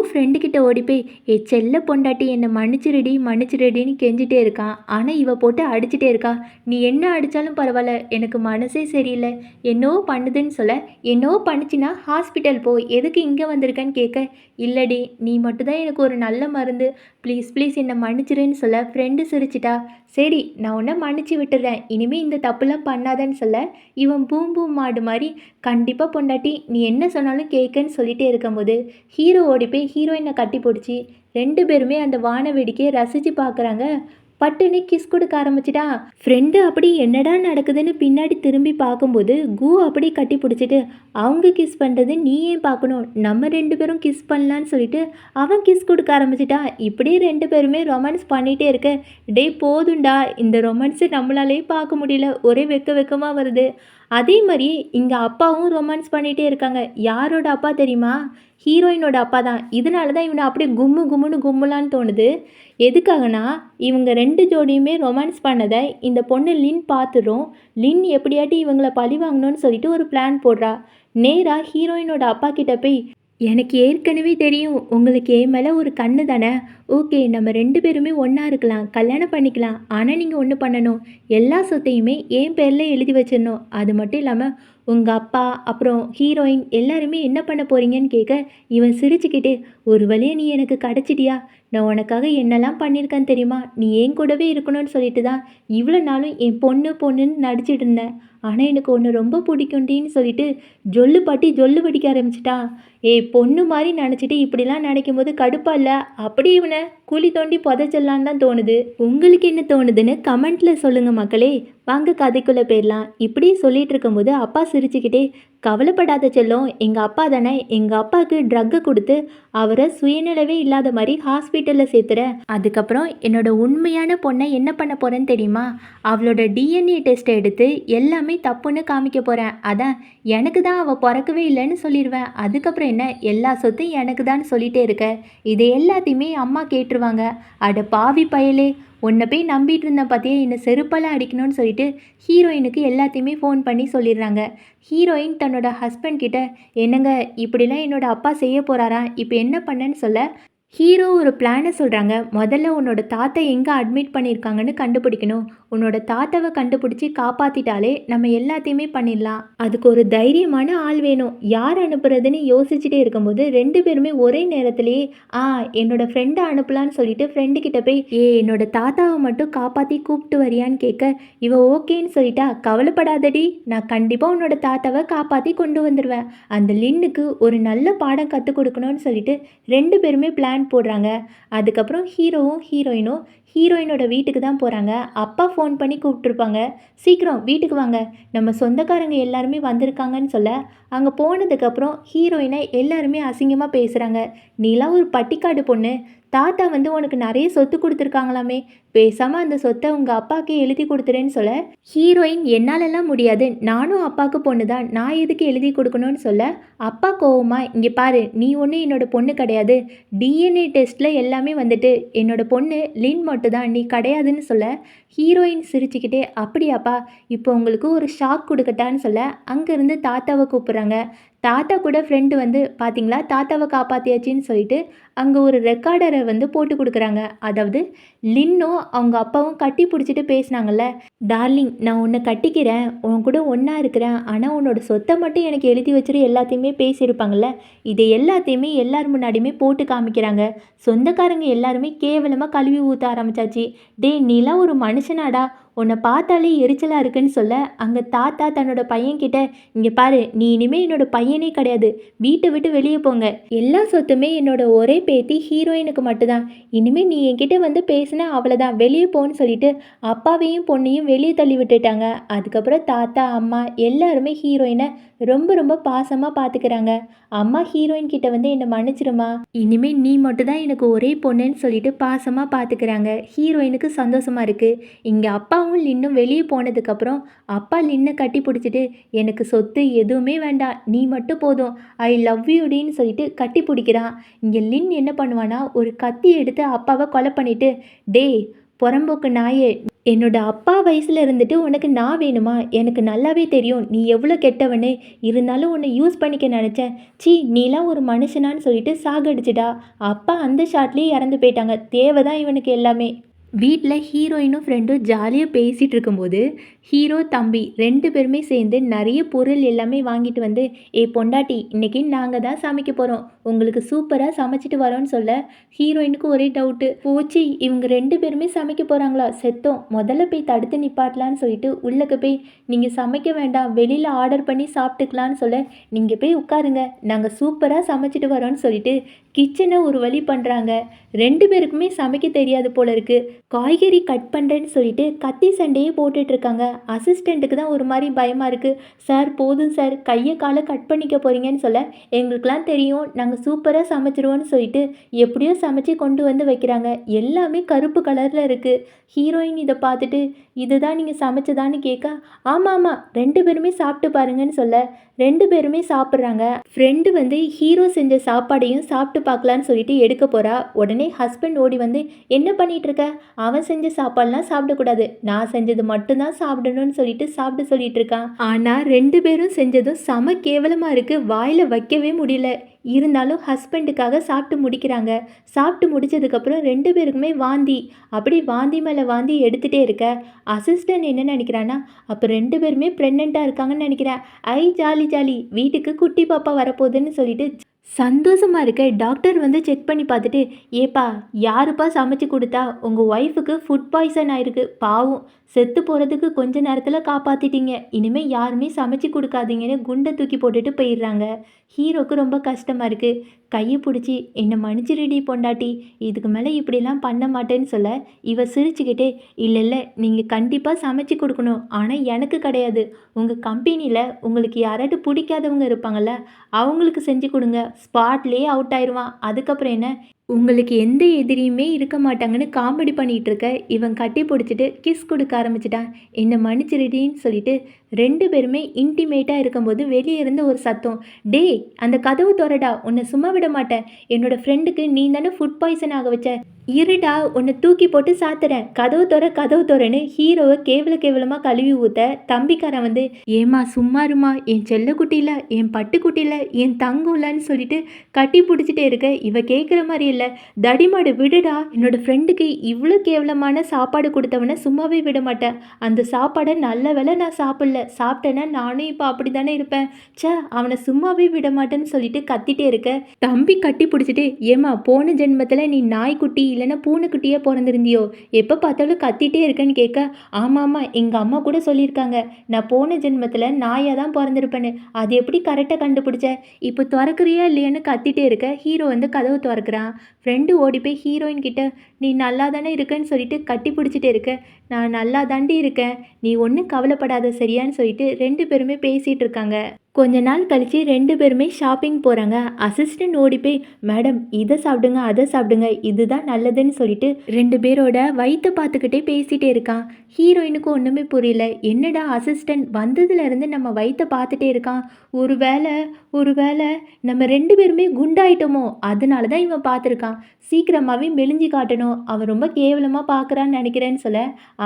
ஃப்ரெண்டு கிட்ட ஓடி போய் ஏ செல்ல பொண்டாட்டி என்னை மன்னிச்சிடுடின்னு கெஞ்சிட்டே இருக்கான். ஆனால் இவ போட்டு அடிச்சிட்டே இருக்கா. நீ என்ன அடித்தாலும் பரவாயில்ல, எனக்கு மனசே சரியில்லை, என்னவோ பண்ணுதுன்னு சொல்ல என்னவோ பண்ணிச்சின்னா ஹாஸ்பிட்டல் போ, எதுக்கு இங்கே வந்திருக்கேன்னு கேட்க இல்லடி நீ மட்டும்தான் எனக்கு ஒரு நல்ல மருந்து, ப்ளீஸ் ப்ளீஸ் என்னை மன்னிச்சிருன்னு சொல்ல ஃப்ரெண்டு சிரிச்சிட்டா. சரி நான் உன்னை மன்னிச்சு விட்டுறேன், இனிமேல் இந்த தப்புலாம் பண்ணாதன்னு சொல்ல இவன் பூம் பூம் மாடு மாதிரி கண்டிப்பாக பொண்டாட்டி நீ என்ன சொன்னாலும் கேட்கன்னு சொல்லிகிட்டே இருக்கும்போது ஹீரோ ஓடி போய் ஹீரோயினை கட்டி பிடிச்சி 2 பேருமே அந்த வான வேடிக்கையை ரசித்து பார்க்குறாங்க. பட்டுன்னு கிஸ் கொடுக்க ஆரம்பிச்சிட்டா. ஃப்ரெண்டு அப்படி என்னடா நடக்குதுன்னு பின்னாடி திரும்பி பார்க்கும்போது அப்படி கட்டி பிடிச்சிட்டு அவங்க கிஸ் பண்ணுறது நீ ஏன் பார்க்கணும், நம்ம 2 பேரும் கிஸ் பண்ணலான்னு சொல்லிட்டு அவன் கிஸ் கொடுக்க ஆரம்பிச்சிட்டா. இப்படியே 2 பேருமே ரொமான்ஸ் பண்ணிகிட்டே இருக்க டே போதுண்டா இந்த ரொமான்ஸை நம்மளாலே பார்க்க முடியல, ஒரே வெக்கமாக வருது. அதே மாதிரி இங்கே அப்பாவும் ரொமான்ஸ் பண்ணிகிட்டே இருக்காங்க. யாரோட அப்பா தெரியுமா? ஹீரோயினோட அப்பா தான். இதனால தான் இவனை அப்படியே கும்முன்னு கும்பலான்னு தோணுது. எதுக்காகனா இவங்க 2 ஜோடியுமே ரொமான்ஸ் பண்ணதை இந்த பொண்ணு லின் பார்த்துடும். லின் எப்படியாட்டி இவங்கள பழி வாங்கணும்னு சொல்லிட்டு ஒரு பிளான் போடுறா. நேராக ஹீரோயினோட அப்பா கிட்ட போய் எனக்கு ஏற்கனவே தெரியும் உங்களுக்கு என் மேலே ஒரு கண்ணு தானே, ஓகே நம்ம 2 பேருமே ஒன்றா இருக்கலாம், கல்யாணம் பண்ணிக்கலாம், ஆனால் நீங்கள் ஒன்று பண்ணணும், எல்லா சொத்தையுமே என் பேரில் எழுதி வச்சிடணும், அது மட்டும் இல்லாமல் உங்கள் அப்பா அப்புறம் ஹீரோயின் எல்லாருமே என்ன பண்ண போகிறீங்கன்னு கேட்க இவன் சிரிச்சுக்கிட்டே ஒரு வழியாக நீ எனக்கு கிடச்சிட்டியா, நான் உனக்காக என்னெல்லாம் பண்ணியிருக்கேன் தெரியுமா? நீ என் கூடவே இருக்கணும்னு சொல்லிட்டு தான் இவ்வளோ நாளும் என் பொண்ணு பொண்ணுன்னு நடிச்சிட்டு இருந்தேன். ஆனால் எனக்கு ஒன்று ரொம்ப பிடிக்கும்டின்னு சொல்லிட்டு ஜொல்லு பாட்டி ஜொல்லு படிக்க ஆரம்பிச்சிட்டா. ஏய் பொண்ணு மாதிரி நினச்சிட்டு இப்படிலாம் நினைக்கும்போது கடுப்பா இல்லை? அப்படியே இவனை குழி தோண்டி புதைச்சிடலான்னு தான் தோணுது. உங்களுக்கு என்ன தோணுதுன்னு கமெண்ட்டில் சொல்லுங்கள் மக்களே. வாங்க கதைக்குள்ளே போயிடலாம். இப்படி சொல்லிட்டு இருக்கும்போது அப்பா சிரிச்சுக்கிட்டே, கவலைப்படாத செல்லம், எங்கள் அப்பா தானே, எங்கள் அப்பாவுக்கு ட்ரக்கை கொடுத்து அவரை சுயநிலவே இல்லாத மாதிரி ஹாஸ்பிட்டலில் சேர்த்துறேன். அதுக்கப்புறம் என்னோட உண்மையான பொண்ணை என்ன பண்ண போகிறேன்னு தெரியுமா? அவளோட டிஎன்ஏ டெஸ்ட்டை எடுத்து எல்லாமே தப்புன்னு காமிக்க போகிறேன். அதான் எனக்கு தான் அவள் பிறக்கவே இல்லைன்னு சொல்லிடுவேன். அதுக்கப்புறம் என்ன, எல்லா சொத்தும் எனக்கு தான் சொல்லிகிட்டே இருக்க. இது எல்லாத்தையுமே அம்மா கேட்டுருவாங்க. அட பாவி பயலே, உன்னை போய் நம்பிட்டு இருந்தேன் பார்த்தியா, என்னை செருப்பெல்லாம் அடிக்கணும்னு சொல்லிட்டு ஹீரோயினுக்கு எல்லாத்தையுமே ஃபோன் பண்ணி சொல்லிடுறாங்க. ஹீரோயின் தன்னோட ஹஸ்பண்ட் கிட்ட, என்னங்க இப்படிலாம் என்னோட அப்பா செய்ய போகிறாராம், இப்போ என்ன பண்ணேன்னு சொல்ல ஹீரோ ஒரு பிளானை சொல்கிறாங்க. முதல்ல உன்னோட தாத்தா எங்கே அட்மிட் பண்ணியிருக்காங்கன்னு கண்டுபிடிக்கணும். உன்னோட தாத்தாவை கண்டுபிடிச்சி காப்பாற்றிட்டாலே நம்ம எல்லாத்தையுமே பண்ணிடலாம். அதுக்கு ஒரு தைரியமான ஆள் வேணும். யார் அனுப்புறதுன்னு யோசிச்சுட்டே இருக்கும்போது ரெண்டு பேருமே ஒரே நேரத்திலேயே என்னோட ஃப்ரெண்டை அனுப்பலான்னு சொல்லிட்டு ஃப்ரெண்டுக்கிட்ட போய் என்னோட தாத்தாவை மட்டும் காப்பாற்றி கூப்பிட்டு வரியான்னு கேட்க இவ ஓகேன்னு சொல்லிட்டா. கவலைப்படாதடி, நான் கண்டிப்பாக உன்னோட தாத்தாவை காப்பாற்றி கொண்டு வந்துடுவேன். அந்த லின்னுக்கு ஒரு நல்ல பாடம் கற்றுக் கொடுக்கணும்னு சொல்லிட்டு ரெண்டு பேருமே பிளான் போடுறாங்க. அதுக்கப்புறம் ஹீரோவும் ஹீரோயினும் ஹீரோயினோட வீட்டுக்கு தான் போகிறாங்க. அப்பா ஃபோன் பண்ணி கூப்பிட்ருப்பாங்க, சீக்கிரம் வீட்டுக்கு வாங்க, நம்ம சொந்தக்காரங்க எல்லாருமே வந்திருக்காங்கன்னு சொல்ல அங்கே போனதுக்கப்புறம் ஹீரோயினை எல்லாருமே அசிங்கமாக பேசுகிறாங்க. நீலாம் ஒரு பட்டிக்காடு பொண்ணு, தாத்தா வந்து உனக்கு நிறைய சொத்து கொடுத்துருக்காங்களாமே, பேசாமல் அந்த சொத்தை உங்கள் அப்பாவுக்கு எழுதி கொடுத்துறேன்னு சொல்ல ஹீரோயின் என்னாலெல்லாம் முடியாது, நானும் அப்பாவுக்கு பொண்ணு தான், நான் எதுக்கு எழுதி கொடுக்கணும்னு சொல்ல அப்பா கோவமா, இங்கே பாரு, நீ ஒன்று என்னோட பொண்ணு கிடையாது, டிஎன்ஏ டெஸ்ட்டில் எல்லாமே வந்துட்டு என்னோட பொண்ணு லின் மட்டும் தான், நீ கிடையாதுன்னு சொல்ல ஹீரோயின் சிரிச்சுக்கிட்டே, அப்படியாப்பா, இப்போ உங்களுக்கு ஒரு ஷாக் கொடுக்கட்டான்னு சொல்ல அங்கேருந்து தாத்தாவை கூப்பிட்றாங்க. தாத்தா கூட ஃப்ரெண்டு வந்து, பார்த்தீங்களா தாத்தாவை காப்பாற்றியாச்சின்னு சொல்லிட்டு அங்கே ஒரு ரெக்கார்டரை வந்து போட்டு கொடுக்குறாங்க. அதாவது லின்னும் அவங்க அப்பாவும் கட்டி பிடிச்சிட்டு பேசினாங்கல்ல, டார்லிங் நான் உன்னை கட்டிக்கிறேன், உன் கூட ஒன்றா இருக்கிறேன், ஆனால் உன்னோட சொத்தை மட்டும் எனக்கு எழுதி வச்சுரு எல்லாத்தையுமே பேசியிருப்பாங்கள்ல, இதை எல்லாத்தையுமே எல்லார் முன்னாடியுமே போட்டு காமிக்கிறாங்க. சொந்தக்காரங்க எல்லாருமே கேவலமாக கழுவி ஊற்ற ஆரம்பிச்சாச்சு. டே நீலாம் ஒரு மனுஷனாடா, உன்னை பார்த்தாலே எரிச்சலாக இருக்குன்னு சொல்ல அங்கே தாத்தா தன்னோட பையன்கிட்ட, இங்கே பாரு, நீ இனிமேல் என்னோட பையனே கிடையாது, வீட்டை விட்டு வெளியே போங்க, எல்லா சொத்துமே என்னோட ஒரே பேத்தி ஹீரோயினுக்கு மட்டும்தான், இனிமேல் நீ என்கிட்ட வந்து பேசினா அவ்வளோதான், வெளியே போன்னு சொல்லிட்டு அப்பாவையும் பொண்ணையும் வெளியே தள்ளி விட்டுட்டாங்க. அதுக்கப்புறம் தாத்தா அம்மா எல்லாருமே ஹீரோயினை ரொம்ப ரொம்ப பாசமாக பார்த்துக்கிறாங்க. அம்மா ஹீரோயின் கிட்ட வந்து என்னை மன்னிச்சிருமா, இனிமேல் நீ மட்டும் தான் எனக்கு ஒரே பொண்ணுன்னு சொல்லிட்டு பாசமாக பார்த்துக்கிறாங்க. ஹீரோயினுக்கு சந்தோஷமாக இருக்குது. இங்கே அப்பாவும் லின்னும் வெளியே போனதுக்கப்புறம் அப்பா லின்னை கட்டி பிடிச்சிட்டு, எனக்கு சொத்து எதுவுமே வேண்டாம், நீ மட்டும் போதும், ஐ லவ் யூடின்னு சொல்லிட்டு கட்டி பிடிக்கிறான். இங்கே லின் என்ன பண்ணுவானா, ஒரு கத்தி எடுத்து அப்பாவை கொலை பண்ணிட்டு, டே புறம்போக்கு நாயே, என்னோட அப்பா வயசில் இருந்துட்டு உனக்கு நான் வேணுமா, எனக்கு நல்லாவே தெரியும் நீ எவ்வளோ கெட்டவனு, இருந்தாலும் உன்னை யூஸ் பண்ணிக்க நினச்சேன், நீலாம் ஒரு மனுஷனான்னு சொல்லிட்டு சாகடிச்சிட்டா. அப்பா அந்த ஷாட்லேயே இறந்து போயிட்டாங்க. தேவைதான் இவனுக்கு எல்லாமே. வீட்டில் ஹீரோயினும் ஃப்ரெண்டும் ஜாலியாக பேசிகிட்டு இருக்கும்போது ஹீரோ தம்பி ரெண்டு பேருமே சேர்ந்து நிறைய பொருள் எல்லாமே வாங்கிட்டு வந்து, பொண்டாட்டி இன்னைக்கு நாங்கள் தான் சமைக்க போகிறோம், உங்களுக்கு சூப்பராக சமைச்சிட்டு வரோன்னு சொல்ல ஹீரோயினுக்கு ஒரே டவுட்டு, போச்சு இவங்க ரெண்டு பேருமே சமைக்க போகிறாங்களா, செத்தோம், முதல்ல போய் தடுத்து நிப்பாட்டலான்னு சொல்லிட்டு உள்ளக்க போய், நீங்கள் சமைக்க வேண்டாம், வெளியில் ஆர்டர் பண்ணி சாப்பிட்டுக்கலான்னு சொல்ல, நீங்கள் போய் உட்காருங்க, நாங்கள் சூப்பராக சமைச்சிட்டு வரோன்னு சொல்லிட்டு கிச்சனை ஒரு வழி பண்ணுறாங்க. ரெண்டு பேருக்குமே சமைக்க தெரியாது போல இருக்குது. காய்கறி கட் பண்ணுறேன்னு சொல்லிட்டு கத்தி சண்டையே போட்டுட்ருக்காங்க. அசிஸ்டண்ட்டுக்கு தான் ஒரு மாதிரி பயமாக இருக்குது. சார் போதும் சார், கையை காலை கட் பண்ணிக்க போகிறீங்கன்னு சொல்ல, எங்களுக்கெலாம் தெரியும், நாங்கள் சூப்பராக சமைச்சிருவோன்னு சொல்லிட்டு எப்படியோ சமைச்சு கொண்டு வந்து வைக்கிறாங்க. எல்லாமே கருப்பு கலரில் இருக்குது. ஹீரோயின் இதை பார்த்துட்டு, இதுதான் நீங்கள் சமைச்சதான்னு கேட்க, ஆமாம் ஆமாம் ரெண்டு பேருமே சாப்பிட்டு பாருங்கன்னு சொல்ல ரெண்டு பேருமே சாப்பிட்றாங்க. ஃப்ரெண்டு வந்து ஹீரோ செஞ்ச சாப்பாடையும் சாப்பிட்டு பார்க்கலான்னு சொல்லிட்டு எடுக்க போகிறா. உடனே ஹஸ்பண்ட் ஓடி வந்து, என்ன பண்ணிகிட்டு இருக்க, அவன் செஞ்ச சாப்பாடுலாம் சாப்பிடக்கூடாது, நான் செஞ்சது மட்டும்தான் சாப்பிடணும்னு சொல்லிட்டு சாப்பிட சொல்லிட்டு இருக்கான். ஆனால் ரெண்டு பேரும் செஞ்சதும் செம கேவலமாக இருக்குது, வாயில் வைக்கவே முடியல. இருந்தாலும் ஹஸ்பண்டுக்காக சாப்பிட்டு முடிக்கிறாங்க. சாப்பிட்டு முடிச்சதுக்கப்புறம் ரெண்டு பேருக்குமே வாந்தி, அப்படி வாந்தி மேலே வாந்தி எடுத்துகிட்டே இருக்க அசிஸ்டன்ட் என்ன நினைக்கிறான்னா, அப்போ ரெண்டு பேருமே ப்ரெக்னெண்ட்டாக இருக்காங்கன்னு நினைக்கிறேன், ஐ ஜாலி ஜாலி, வீட்டுக்கு குட்டி பாப்பா வரப்போகுதுன்னு சொல்லிட்டு சந்தோஷமா இருக்க டாக்டர் வந்து செக் பண்ணி பார்த்துட்டு, "ஏப்பா யாருப்பா சமைச்சு குடுத்தா? உங்க ஒய்ஃபுக்கு ஃபுட் பாய்சன் ஆயிருக்கு. பாவம் செத்து போறதுக்கு கொஞ்ச நேரத்தில காப்பாத்திட்டீங்க. இனிமே யாருமே சமைச்சு குடுக்காதீங்கன்னு" குண்ட தூக்கி போட்டுட்டு போயிடுறாங்க. ஹீரோக்கு ரொம்ப கஷ்டமா இருக்கு. கைய புடிச்சு, "என்ன மன்னிச்சிடுடி பொண்டாட்டி. இதுக்கு மேல இப்படிலாம் பண்ண மாட்டேன்னு" சொல்ல, இவ சிரிச்சுக்கிட்டே, "இல்ல இல்ல நீங்க கண்டிப்பா சமைச்சு குடுக்கணும். ஆனா எனக்கு கிடையாது. உங்க கம்பெனில உங்களுக்கு யாராவது புடிக்காதவங்க இருப்பாங்கல்ல, அவங்களுக்கு செஞ்சு குடுங்க. ஸ்பாட்லயே அவுட் ஆயிருவான். அதுக்கப்புறம் என்ன? உங்களுக்கு எந்த எதிரியுமே இருக்க மாட்டாங்கன்னு காமெடி பண்ணிட்டு இருக்க, இவன் கட்டி புடிச்சுட்டு கிஸ் குடுக்க ஆரம்பிச்சுட்டான். என்ன மன்னிச்சிடுடின்னு சொல்லிட்டு 2 பேருமே இன்டிமேட்டா இருக்கும்போது வெளிய இருந்து ஒரு சத்தம். "டேய்! அந்த கதவு தொறடா! உன்ன சும்மா விட மாட்டேன். என்னோட ஃப்ரெண்டுக்கு நீ தானே ஃபுட் பாய்சன் ஆக வச்ச. இருடா! உன்ன தூக்கி போட்டு சாத்துறேன். கதவு தொற, கதவு தொறன்னு" ஹீரோவ கேவலமா கழுவி ஊத்த, தம்பிக்காரன் வந்து, "ஏம்மா சும்மா இரும்மா. என் செல்லக்குட்டில, என் பட்டுக்குட்டில, என் தங்கம்லன்னு" சொல்லிட்டு கட்டி புடிச்சுட்டே இருக்க, இவ கேட்குற மாரி இல்ல. "தடிமாடு விடுடா! என்னோட ஃப்ரெண்டுக்கு இவ்ளோ கேவலமான சாப்பாடு குடுத்தவன சும்மாவே விட மாட்டேன். அந்த சாப்பாட நல்ல வேளை நான் சாப்பிடல. சாப்பிட்டேன்னா நானும் இப்ப அப்படித்தானே இருப்பேன். ச்சே! அவன சும்மாவே விட மாட்டேன்னு" சொல்லிட்டு கத்திட்டே இருக்க, தம்பி கட்டி புடிச்சுட்டு, "ஏம்மா போன ஜென்மத்தில நீ நாய்க்குட்டி இல்லன்னா பூனைக்குட்டியா பொறந்திருந்தியோ? எப்ப பார்த்தாலும் கத்திட்டே இருக்கன்னு" கேட்க, "ஆமாமா எங்க அம்மா கூட சொல்லியிருக்காங்க. நான் போன ஜென்மத்தில நாயா தான் பொறந்திருப்பேன்னு. அது எப்படி கரெக்ட்டா கண்டுபிடிச்ச? இப்போ தொறக்குறியா இல்லையான்னு" கத்திட்டே இருக்க, ஹீரோ வந்து கதவு தொறக்குறான். ஃப்ரெண்டு ஓடி போய் ஹீரோயின் கிட்ட, "நீ நல்லா தானே இருக்கன்னு" சொல்லிட்டு கட்டி பிடிச்சிட்டே இருக்க, "நான் நல்லா தாண்டி இருக்கேன். நீ ஒண்ணும் கவலைப்படாத சரியான்னு" சொல்லிட்டு 2 பேருமே பேசிட்டு இருக்காங்க. கொஞ்ச நாள் கழிச்சு 2 பேருமே ஷாப்பிங் போறாங்க. அசிஸ்டன்ட் ஓடி போய், "மேடம் இத சாப்பிடுங்க, அத சாப்பிடுங்க. இதுதான் நல்லதுன்னு" சொல்லிட்டு 2 பேரோட வயித்த பார்த்துக்கிட்டே பேசிட்டே இருக்கான். ஹீரோயினுக்கு ஒண்ணுமே புரியல. என்னடா அசிஸ்டன்ட் வந்ததுல இருந்து நம்ம வயித்த பார்த்துட்டே இருக்கான். ஒருவேளை ஒருவேளை நம்ம 2 பேருமே குண்டாயிட்டோமோ? அதனால தான் இவன் பார்த்துருக்கான். சீக்கிரமாவே மெலிஞ்சு காட்டணும். அவன் ரொம்ப கேவலமா பார்க்குறான்னு நெனைக்கிறேன்னு சொல்ல,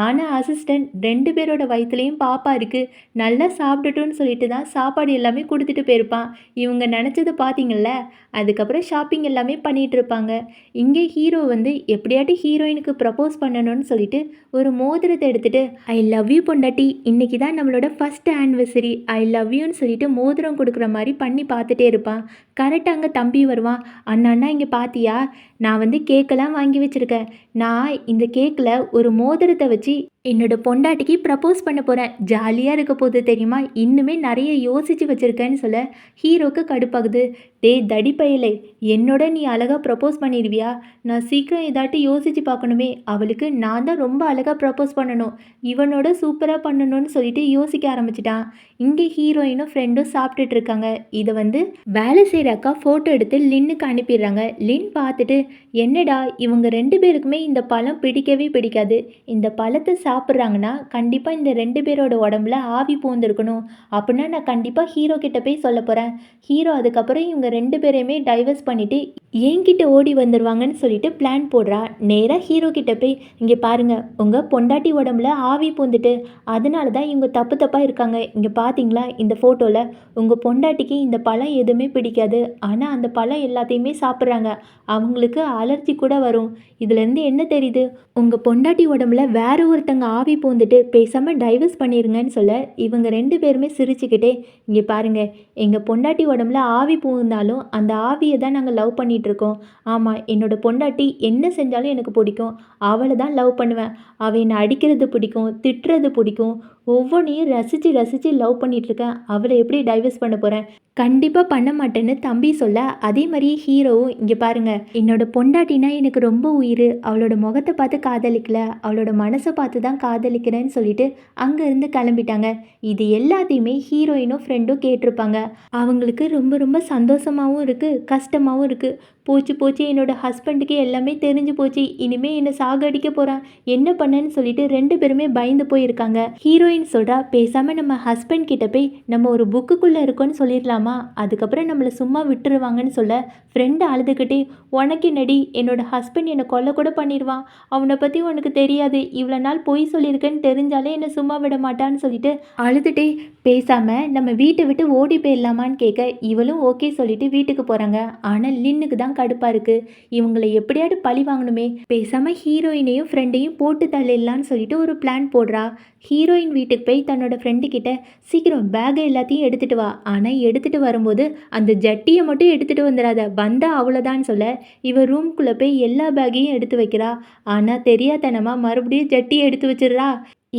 ஆனா அசிஸ்டன்ட் 2 பேரோட வயித்துலயும் பாப்பா இருக்கு. நல்லா சாப்பிடட்டும்னு சொல்லிட்டு தான் சாப்பாடு எல்லாமே குடுத்துட்டு போயிருப்பான். இவங்க நெனச்சத பார்த்தீங்கள்ல? அதுக்கப்புறம் ஷாப்பிங் எல்லாமே பண்ணிட்டு இருப்பாங்க. இங்கே ஹீரோ வந்து எப்படியாட்டி ஹீரோயினுக்கு ப்ரப்போஸ் பண்ணணும்னு சொல்லிட்டு ஒரு மோதிரத்த எடுத்துட்டு, "ஐ லவ் யூ பொண்டாட்டி. இன்னைக்கு தான் நம்மளோட ஃபர்ஸ்ட் ஆனிவர்சரி. ஐ லவ் யூன்னு" சொல்லிட்டு மோதிரம் குடுக்குற மாரி பண்ணி பார்த்துட்டே இருப்பான். கரெக்ட்டா அங்க தம்பி வருவான். "அண்ணா அண்ணா இங்க பார்த்தியா? நான் வந்து கேக்கெல்லாம் வாங்கி வச்சிருக்கேன். நான் இந்த கேக்ல ஒரு மோதிரத்த வச்சு என்னோட பொண்டாட்டிக்கு ப்ரப்போஸ் பண்ண போறேன். ஜாலியா இருக்க போகுது தெரியுமா? இன்னுமே நெறைய யோசிச்சு வச்சிருக்கேன்னு" சொல்ல, ஹீரோக்கு கடுப்பாகுது. "டேய் தடி பயலே! என்னோட நீ அழகா ப்ரப்போஸ் பண்ணிருவியா? நான் சீக்கிரம் ஏதாட்டி யோசிச்சு பார்க்கணுமே! அவளுக்கு நான் தான் ரொம்ப அழகா ப்ரப்போஸ் பண்ணணும். இவனோட சூப்பரா பண்ணணும்னு" சொல்லிட்டு யோசிக்க ஆரம்பிச்சுட்டான். இங்கே ஹீரோயினும் ஃப்ரெண்டும் சாப்பிட்டுட்டு இருக்காங்க. இத வந்து வேலை செய்ற அக்கா ஃபோட்டோ எடுத்து லின்னுக்கு அனுப்பிடுறாங்க. லின் பார்த்துட்டு, "என்னடா இவங்க 2 பேருக்குமே இந்த பழம் பிடிக்கவே பிடிக்காது. இந்த பழத்த சாப்பிட்றாங்கன்னா, கண்டிப்பா இந்த 2 பேரோட உடம்புல ஆவி பூந்திருக்கணும். அப்புட்னா நான் கண்டிப்பா ஹீரோ கிட்ட போய் சொல்லப் போறேன். ஹீரோ அதுக்கப்புறம் இவங்க 2 பேரையுமே டைவர்ஸ் பண்ணிட்டு என்கிட்ட ஓடி வந்துருவாங்கன்னு" சொல்லிட்டு பிளான் போடுறா. நேரா ஹீரோ கிட்ட போய், "இங்க பாருங்க, உங்க பொண்டாட்டி உடம்புல ஆவி பூந்துட்டு, அதனால தான் இவங்க தப்பு தப்பா இருக்காங்க. இங்க பார்த்தீங்களா இந்த ஃபோட்டோல? உங்க பொண்டாட்டிக்கு இந்த பழம் எதுவுமே பிடிக்காது. ஆனா அந்த பழம் எல்லாத்தையுமே சாப்பிட்றாங்க. அவங்களுக்கு அலர்ஜி கூட வரும். இதுலேருந்து என்ன தெரியுது? உங்க பொண்டாட்டி உடம்புல வேற ஒருத்தங்க ஆவி பூந்துட்டு பேசாம டைவர்ஸ் பண்ணிருங்கன்னு" சொல்ல, இவங்க 2 பேருமே சிரிச்சுக்கிட்டே, "இங்க பாருங்க, எங்க பொண்டாட்டி உடம்புல ஆவி பூந்தாலும் அந்த ஆவிய தான் நாங்க லவ் பண்ணிட்டு இருக்கோம். ஆமா, என்னோட பொண்டாட்டி என்ன செஞ்சாலும் எனக்கு பிடிக்கும். அவள தான் லவ் பண்ணுவேன். அவ என்ன அடிக்கிறது பிடிக்கும், திட்டுறது பிடிக்கும். ஒவ்வொன்னையும் ரசிச்சு ரசிச்சு லவ் பண்ணிட்டு இருக்கேன். அவள எப்படி டைவர்ஸ் பண்ண போறேன்? கண்டிப்பா பண்ண மாட்டேன்னு" தம்பி சொல்ல, அதே மாரியே ஹீரோவும், "இங்க பாருங்க, என்னோட பொண்டாட்டினா எனக்கு ரொம்ப உயிரு. அவளோட முகத்த பார்த்து காதலிக்கல. அவளோட மனச பார்த்து தான் காதலிக்கிறேன்னு" சொல்லிட்டு அங்கேருந்து கிளம்பிட்டாங்க. இது எல்லாத்தையுமே ஹீரோயினும் ஃப்ரெண்டும் கேட்டிருப்பாங்க. அவங்களுக்கு ரொம்ப ரொம்ப சந்தோஷமாவும் இருக்கு, கஷ்டமாவும் இருக்கு. "போச்சு போச்சு என்னோட ஹஸ்பண்டுக்கு எல்லாமே தெரிஞ்சு போச்சு. இனிமே என்ன சாகடிக்க போறான். என்ன பண்ணேன்னு" சொல்லிட்டு 2 பேருமே பயந்து போயிருக்காங்க. ஹீரோயின் சொல்றா, "பேசாம நம்ம ஹஸ்பண்ட் கிட்ட போய் நம்ம ஒரு புக்குக்குள்ள இருக்கோம்னு சொல்லிடலாமா? அதுக்கப்புறம் நம்மள சும்மா விட்டுருவாங்கன்னு" சொல்ல, ஃப்ரெண்டு அழுதுகிட்டே, "உனக்கு என்னடி? என்னோட ஹஸ்பண்ட் என்னை கொல்ல கூட பண்ணிடுவான். அவனை பத்தி உனக்கு தெரியாது. இவ்வளோ நாள் பொய் சொல்லியிருக்கேன்னு தெரிஞ்சாலே என்னை சும்மா விட மாட்டான்னு" சொல்லிட்டு அழுதுட்டே, "பேசாம நம்ம வீட்டை விட்டு ஓடி போயிடலாமான்னு" கேட்க, இவளும் ஓகே சொல்லிட்டு வீட்டுக்கு போறாங்க. ஆனா லின்னுக்கு தான் கடுப்பாக இருக்குது. இவங்களை எப்படியாவது பழி வாங்கணுமே, பேசாமல் ஹீரோயினையும் ஃப்ரெண்டையும் போட்டு தள்ளிடலான்னு சொல்லிட்டு ஒரு பிளான் போடுறா. ஹீரோயின் வீட்டுக்கு போய் தன்னோட ஃப்ரெண்டு கிட்ட சீக்கிரம் பேக்கை எல்லாத்தையும் எடுத்துகிட்டு வா, ஆனால் எடுத்துகிட்டு வரும்போது அந்த ஜட்டியை மட்டும் எடுத்துகிட்டு வந்துடாத, வந்தால் அவ்வளோதான்னு சொல்ல இவ ரூம்குள்ளே போய் எல்லா பேக்கையும் எடுத்து வைக்கிறா. ஆனால் தெரியாதனமாக மறுபடியும் ஜட்டியை எடுத்து வச்சிடுறா.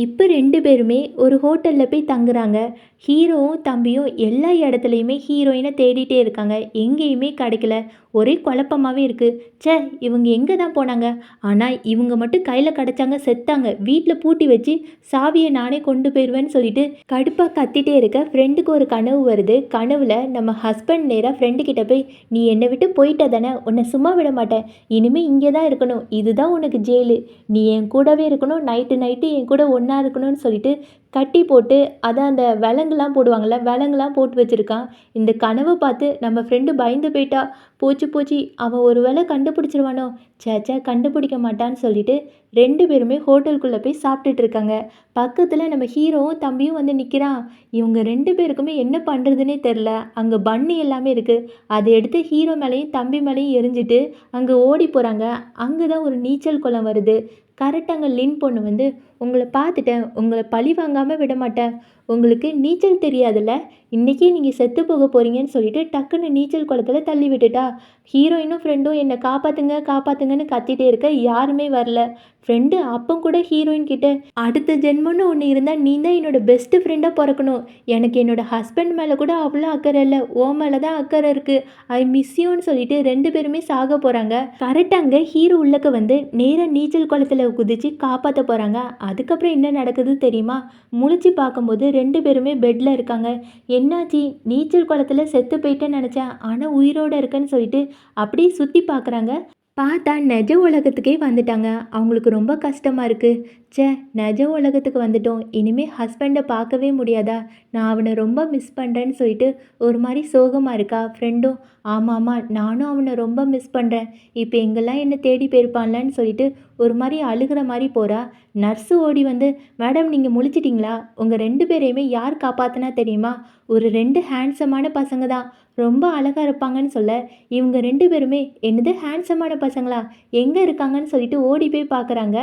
இப்போ 2 பேருமே ஒரு ஹோட்டலில் போய் தங்குறாங்க. ஹீரோவும் தம்பியும் எல்லா இடத்துலையுமே ஹீரோயினை தேடிட்டே இருக்காங்க. எங்கேயுமே கிடைக்கல. ஒரே குழப்பமாகவே இருக்குது. ச்சே, இவங்க எங்கே தான் போனாங்க? ஆனால் இவங்க மட்டும் கையில் கிடச்சாங்க, செத்தாங்க. வீட்டில் பூட்டி வச்சு சாவியை நானே கொண்டு போயிடுவேன்னு சொல்லிட்டு கடுப்பாக கத்திட்டே இருக்க ஃப்ரெண்டுக்கு ஒரு கனவு வருது. கனவில் நம்ம ஹஸ்பண்ட் நேராக ஃப்ரெண்டு கிட்ட போய், நீ என்னை விட்டு போயிட்ட தானே, உன்னை சும்மா விட மாட்டேன், இனிமேல் இங்கே தான் இருக்கணும், இதுதான் உனக்கு ஜெயிலு, நீ என் கூடவே இருக்கணும், நைட்டு நைட்டு என் கூட ஒன்றா இருக்கணும்னு சொல்லிட்டு கட்டி போட்டு அதை அந்த விலங்குலாம் போடுவாங்கள்ல, விலங்குலாம் போட்டு வச்சுருக்கான். இந்த கனவை பார்த்து நம்ம ஃப்ரெண்டு பயந்து போயிட்டா. போச்சு போச்சு, அவன் ஒரு வேளை கண்டுபிடிச்சிருவானோ, சேச்சா கண்டுபிடிக்க மாட்டான்னு சொல்லிட்டு 2 பேருமே ஹோட்டலுக்குள்ளே போய் சாப்பிட்டுட்டு இருக்காங்க. பக்கத்தில் நம்ம ஹீரோவும் தம்பியும் வந்து நிற்கிறான். இவங்க 2 பேருக்குமே என்ன பண்ணுறதுனே தெரில. அங்கே பன்னு எல்லாமே இருக்குது. அதை எடுத்து ஹீரோ மேலேயும் தம்பி மேலேயும் எரிஞ்சிட்டு அங்கே ஓடி போகிறாங்க. அங்கே தான் ஒரு நீச்சல் குளம் வருது. கரெக்டாக அங்கே லின் பொண்ணு வந்து, உங்களை பார்த்துட்டேன், உங்களை பழி வாங்காமல் விட மாட்டேன், உங்களுக்கு நீச்சல் தெரியாதுல்ல, இன்றைக்கே நீங்கள் செத்து போக போகிறீங்கன்னு சொல்லிட்டு டக்குன்னு நீச்சல் குளத்தில் தள்ளி விட்டுட்டா. ஹீரோயினும் ஃப்ரெண்டும் என்னை காப்பாற்றுங்க காப்பாற்றுங்கன்னு கத்திட்டே இருக்க யாருமே வரல. ஃப்ரெண்டு அப்போ கூட ஹீரோயின் கிட்ட, அடுத்த ஜென்மம்னு ஒன்று இருந்தால் நீ தான் என்னோட பெஸ்ட்டு ஃப்ரெண்டாக பிறக்கணும், எனக்கு என்னோட ஹஸ்பண்ட் மேலே கூட அவ்வளோ அக்கறை இல்லை, ஓ மேலே தான் அக்கறை இருக்குது, ஐ மிஸ் யூன்னு சொல்லிட்டு 2 பேருமே சாக போகிறாங்க. கரெக்டாங்க ஹீரோ உள்ளக்க வந்து நேராக நீச்சல் குளத்தில் குதித்து காப்பாற்ற போகிறாங்க. அதுக்கப்புறம் என்ன நடக்குது தெரியுமா? முழிச்சு பார்க்கும்போது 2 பேருமே பெட்டில் இருக்காங்க. என்னாச்சு, நீச்சல் குளத்தில் செத்து போயிட்டேன்னு நினச்சேன், ஆனால் உயிரோடு இருக்கேன்னு சொல்லிட்டு அப்படியே சுற்றி பார்க்குறாங்க. பார்த்தா நிஜ உலகத்துக்கே வந்துட்டாங்க. அவங்களுக்கு ரொம்ப கஷ்டமாக இருக்குது. ச்சே, நிஜ உலகத்துக்கு வந்துட்டோம், இனிமேல் ஹஸ்பண்டை பார்க்கவே முடியாதா, நான் அவனை ரொம்ப மிஸ் பண்ணுறேன்னு சொல்லிட்டு ஒரு மாதிரி சோகமாக இருக்கா. ஃப்ரெண்டும், ஆமாம்மா நானும் அவனை ரொம்ப மிஸ் பண்ணுறேன், இப்போ எங்கெல்லாம் என்னை தேடி போயிருப்பான்லன்னு சொல்லிட்டு ஒரு மாதிரி அழுகிற மாதிரி போகிறா. நர்ஸு ஓடி வந்து, மேடம் நீங்கள் முழிச்சிட்டிங்களா, உங்கள் 2 பேரையுமே யார் காப்பாற்றினா தெரியுமா, ஒரு 2 ஹேண்ட்ஸமான பசங்க தான், ரொம்ப அழகாக இருப்பாங்கன்னு சொல்ல இவங்க 2 பேருமே, என்னது ஹேண்ட்ஸமான பசங்களா, எங்கே இருக்காங்கன்னு சொல்லிட்டு ஓடி போய் பார்க்குறாங்க.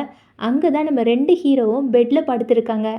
அங்கே தான் நம்ம 2 ஹீரோவும் பெட்டில் படுத்துருக்காங்க.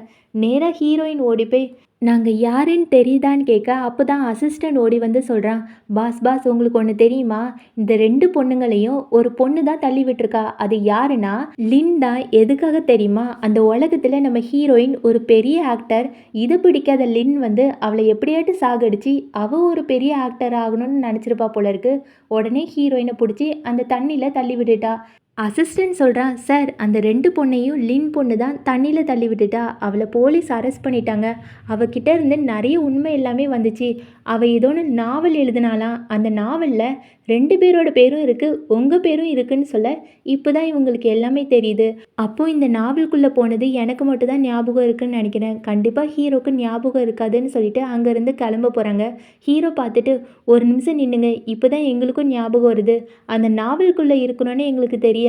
நேராக ஹீரோயின் ஓடி போய், நாங்கள் யாருன்னு தெரியுதான்னு கேட்க அப்போ தான் அசிஸ்டண்ட் ஓடி வந்து சொல்கிறான், பாஸ் பாஸ் உங்களுக்கு ஒன்று தெரியுமா, இந்த 2 பொண்ணுங்களையும் ஒரு பொண்ணு தான் தள்ளி விட்டுருக்கா, அது யாருன்னா லின் தான். எதுக்காக தெரியுமா, அந்த உலகத்தில் நம்ம ஹீரோயின் ஒரு பெரிய ஆக்டர், இது பிடிக்காத லின் வந்து அவளை எப்படியாட்டு சாகடிச்சு அவள் ஒரு பெரிய ஆக்டர் ஆகணும்னு நினச்சிருப்பா போல இருக்கு. உடனே ஹீரோயினை பிடிச்சி அந்த தண்ணியில் தள்ளி விட்டுட்டா. அசிஸ்டன்ட் சொல்கிறான், சார் அந்த 2 பொண்ணையும் லின் பொண்ணு தான் தண்ணியில் தள்ளி விட்டுட்டா, அவளை போலீஸ் அரெஸ்ட் பண்ணிட்டாங்க, அவகிட்ட இருந்து நிறைய உண்மை எல்லாமே வந்துச்சு, அவள் ஏதோ ஒன்று நாவல் எழுதினாலாம், அந்த நாவலில் 2 பேரோட பேரும் இருக்குது, உங்கள் பேரும் இருக்குன்னு சொல்ல இப்போ தான் இவங்களுக்கு எல்லாமே தெரியுது. அப்போது இந்த நாவலுக்குள்ளே போனது எனக்கு மட்டும் தான் ஞாபகம் இருக்குன்னு நினைக்கிறேன், கண்டிப்பாக ஹீரோக்கு ஞாபகம் இருக்காதுன்னு சொல்லிட்டு அங்கேருந்து கிளம்ப போகிறாங்க. ஹீரோ பார்த்துட்டு, ஒரு நிமிஷம் நின்னுங்க, இப்போ தான் எங்களுக்கும் ஞாபகம் வருது, அந்த நாவலுக்குள்ளே இருக்கணும்னு எங்களுக்கு தெரியாது,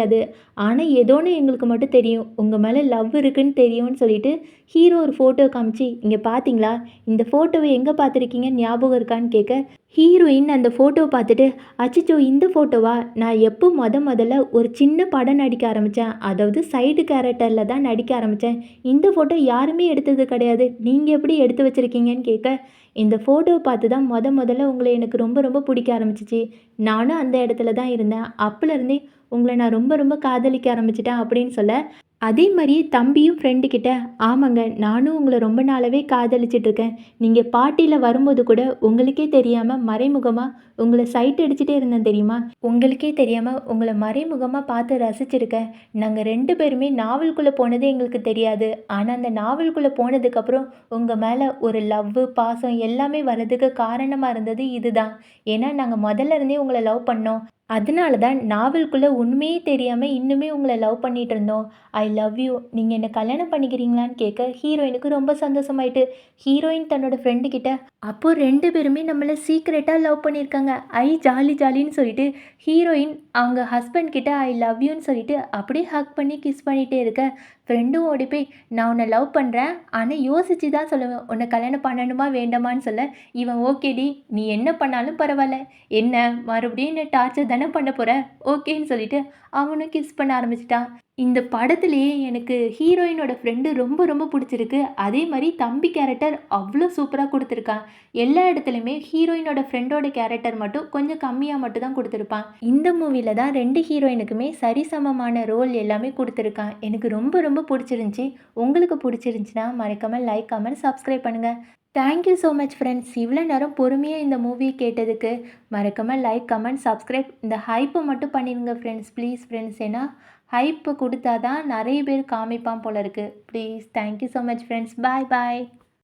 ஆனால் ஏதோன்னு எங்களுக்கு மட்டும் தெரியும், உங்கள் மேலே லவ் இருக்குன்னு தெரியும்னு சொல்லிட்டு ஹீரோ ஒரு ஃபோட்டோ காமிச்சு, இங்கே பார்த்தீங்களா, இந்த ஃபோட்டோவை எங்கே பார்த்துருக்கீங்க ஞாபகம் இருக்கான்னு கேட்க ஹீரோயின் அந்த ஃபோட்டோவை பார்த்துட்டு, அச்சிச்சோ இந்த ஃபோட்டோவா, நான் எப்போ முதல்ல ஒரு சின்ன படம் நடிக்க ஆரம்பித்தேன், அதாவது சைடு கேரக்டரில் தான் நடிக்க ஆரம்பித்தேன், இந்த ஃபோட்டோ யாருமே எடுத்தது கிடையாது, நீங்கள் எப்படி எடுத்து வச்சுருக்கீங்கன்னு கேட்க, இந்த ஃபோட்டோவை பார்த்து தான் முதல்ல உங்களை எனக்கு ரொம்ப ரொம்ப பிடிக்க ஆரம்பிச்சிச்சு, நானும் அந்த இடத்துல தான் இருந்தேன், அப்போலேருந்தே உங்களை நான் ரொம்ப ரொம்ப காதலிக்க ஆரம்பிச்சிட்டேன் அப்படின்னு சொல்ல, அதே மாதிரியே தம்பியும் ஃப்ரெண்டு கிட்ட, ஆமாங்க நானும் உங்களை ரொம்ப நாளாகவே காதலிச்சிட்ருக்கேன், நீங்கள் பார்ட்டியில் வரும்போது கூட உங்களுக்கே தெரியாமல் மறைமுகமாக உங்களை சைட் அடிச்சுட்டே இருந்தேன் தெரியுமா, உங்களுக்கே தெரியாமல் உங்களை மறைமுகமாக பார்த்து ரசிச்சிருக்கேன், நாங்கள் 2 பேருமே நாவலுக்குள்ளே போனது எங்களுக்கு தெரியாது, ஆனால் அந்த நாவலுக்குள்ளே போனதுக்கப்புறம் உங்கள் மேலே ஒரு லவ் பாசம் எல்லாமே வர்றதுக்கு காரணமாக இருந்தது இதுதான், ஏன்னா நாங்கள் முதல்ல இருந்தே உங்களை லவ் பண்ணோம், அதனால தான் நாவலுக்குள்ளே உண்மையே தெரியாமல் இன்னுமே உங்களை லவ் பண்ணிகிட்டு இருந்தோம், ஐ லவ் யூ, நீங்கள் என்னை கல்யாணம் பண்ணிக்கிறீங்களான்னு கேட்க ஹீரோயினுக்கு ரொம்ப சந்தோஷமாயிட்டு. ஹீரோயின் தன்னோட ஃப்ரெண்டு கிட்ட, அப்போது 2 பேருமே நம்மளை சீக்ரெட்டாக லவ் பண்ணியிருக்காங்க, ஐ ஜாலி ஜாலின்னு சொல்லிட்டு ஹீரோயின் அவங்க ஹஸ்பண்ட் கிட்ட ஐ லவ் யூன்னு சொல்லிட்டு அப்படியே ஹக் பண்ணி கிஸ் பண்ணிகிட்டே இருக்க, ஃப்ரெண்டும் ஓடி போய் நான் உன்னை லவ் பண்ணுறேன், ஆனால் யோசிச்சு தான் சொல்லுவேன், உன்னை கல்யாணம் பண்ணணுமா வேண்டாமான்னு சொல்ல, இவன் ஓகேடி நீ என்ன பண்ணாலும் பரவாயில்ல, என்ன மறுபடியும் என்ன டார்ச்சர் தானே பண்ண போற, ஓகேன்னு சொல்லிட்டு அவனும் கிஸ் பண்ண ஆரம்பிச்சிட்டான். இந்த படத்திலேயே எனக்கு ஹீரோயினோட ஃப்ரெண்டு ரொம்ப ரொம்ப பிடிச்சிருக்கு. அதே மாதிரி தம்பி கேரக்டர் அவ்வளோ சூப்பராக கொடுத்துருக்கான். எல்லா இடத்துலையுமே ஹீரோயினோட ஃப்ரெண்டோட கேரக்டர் மட்டும் கொஞ்சம் கம்மியாக மட்டும் தான் கொடுத்துருப்பான். இந்த மூவியில் தான் 2 ஹீரோயினுக்குமே சரிசமமான ரோல் எல்லாமே கொடுத்துருக்கான். எனக்கு ரொம்ப ரொம்ப பிடிச்சிருந்துச்சி. உங்களுக்கு பிடிச்சிருந்துச்சின்னா மறக்காமல் லைக், கமெண்ட், சப்ஸ்கிரைப் பண்ணுங்கள். Thank you so much friends. இவ்வளோ நேரம் பொறுமையாக இந்த மூவி கேட்டதுக்கு மறக்காமல் லைக், கமெண்ட், சப்ஸ்கிரைப். இந்த ஹைப்பை மட்டும் பண்ணிடுங்க ஃப்ரெண்ட்ஸ், ப்ளீஸ் ஃப்ரெண்ட்ஸ். ஏன்னா ஹைப்பு கொடுத்தா தான் நிறைய பேர் காமிப்பான் போல இருக்குது. Please thank you so much friends. Bye bye.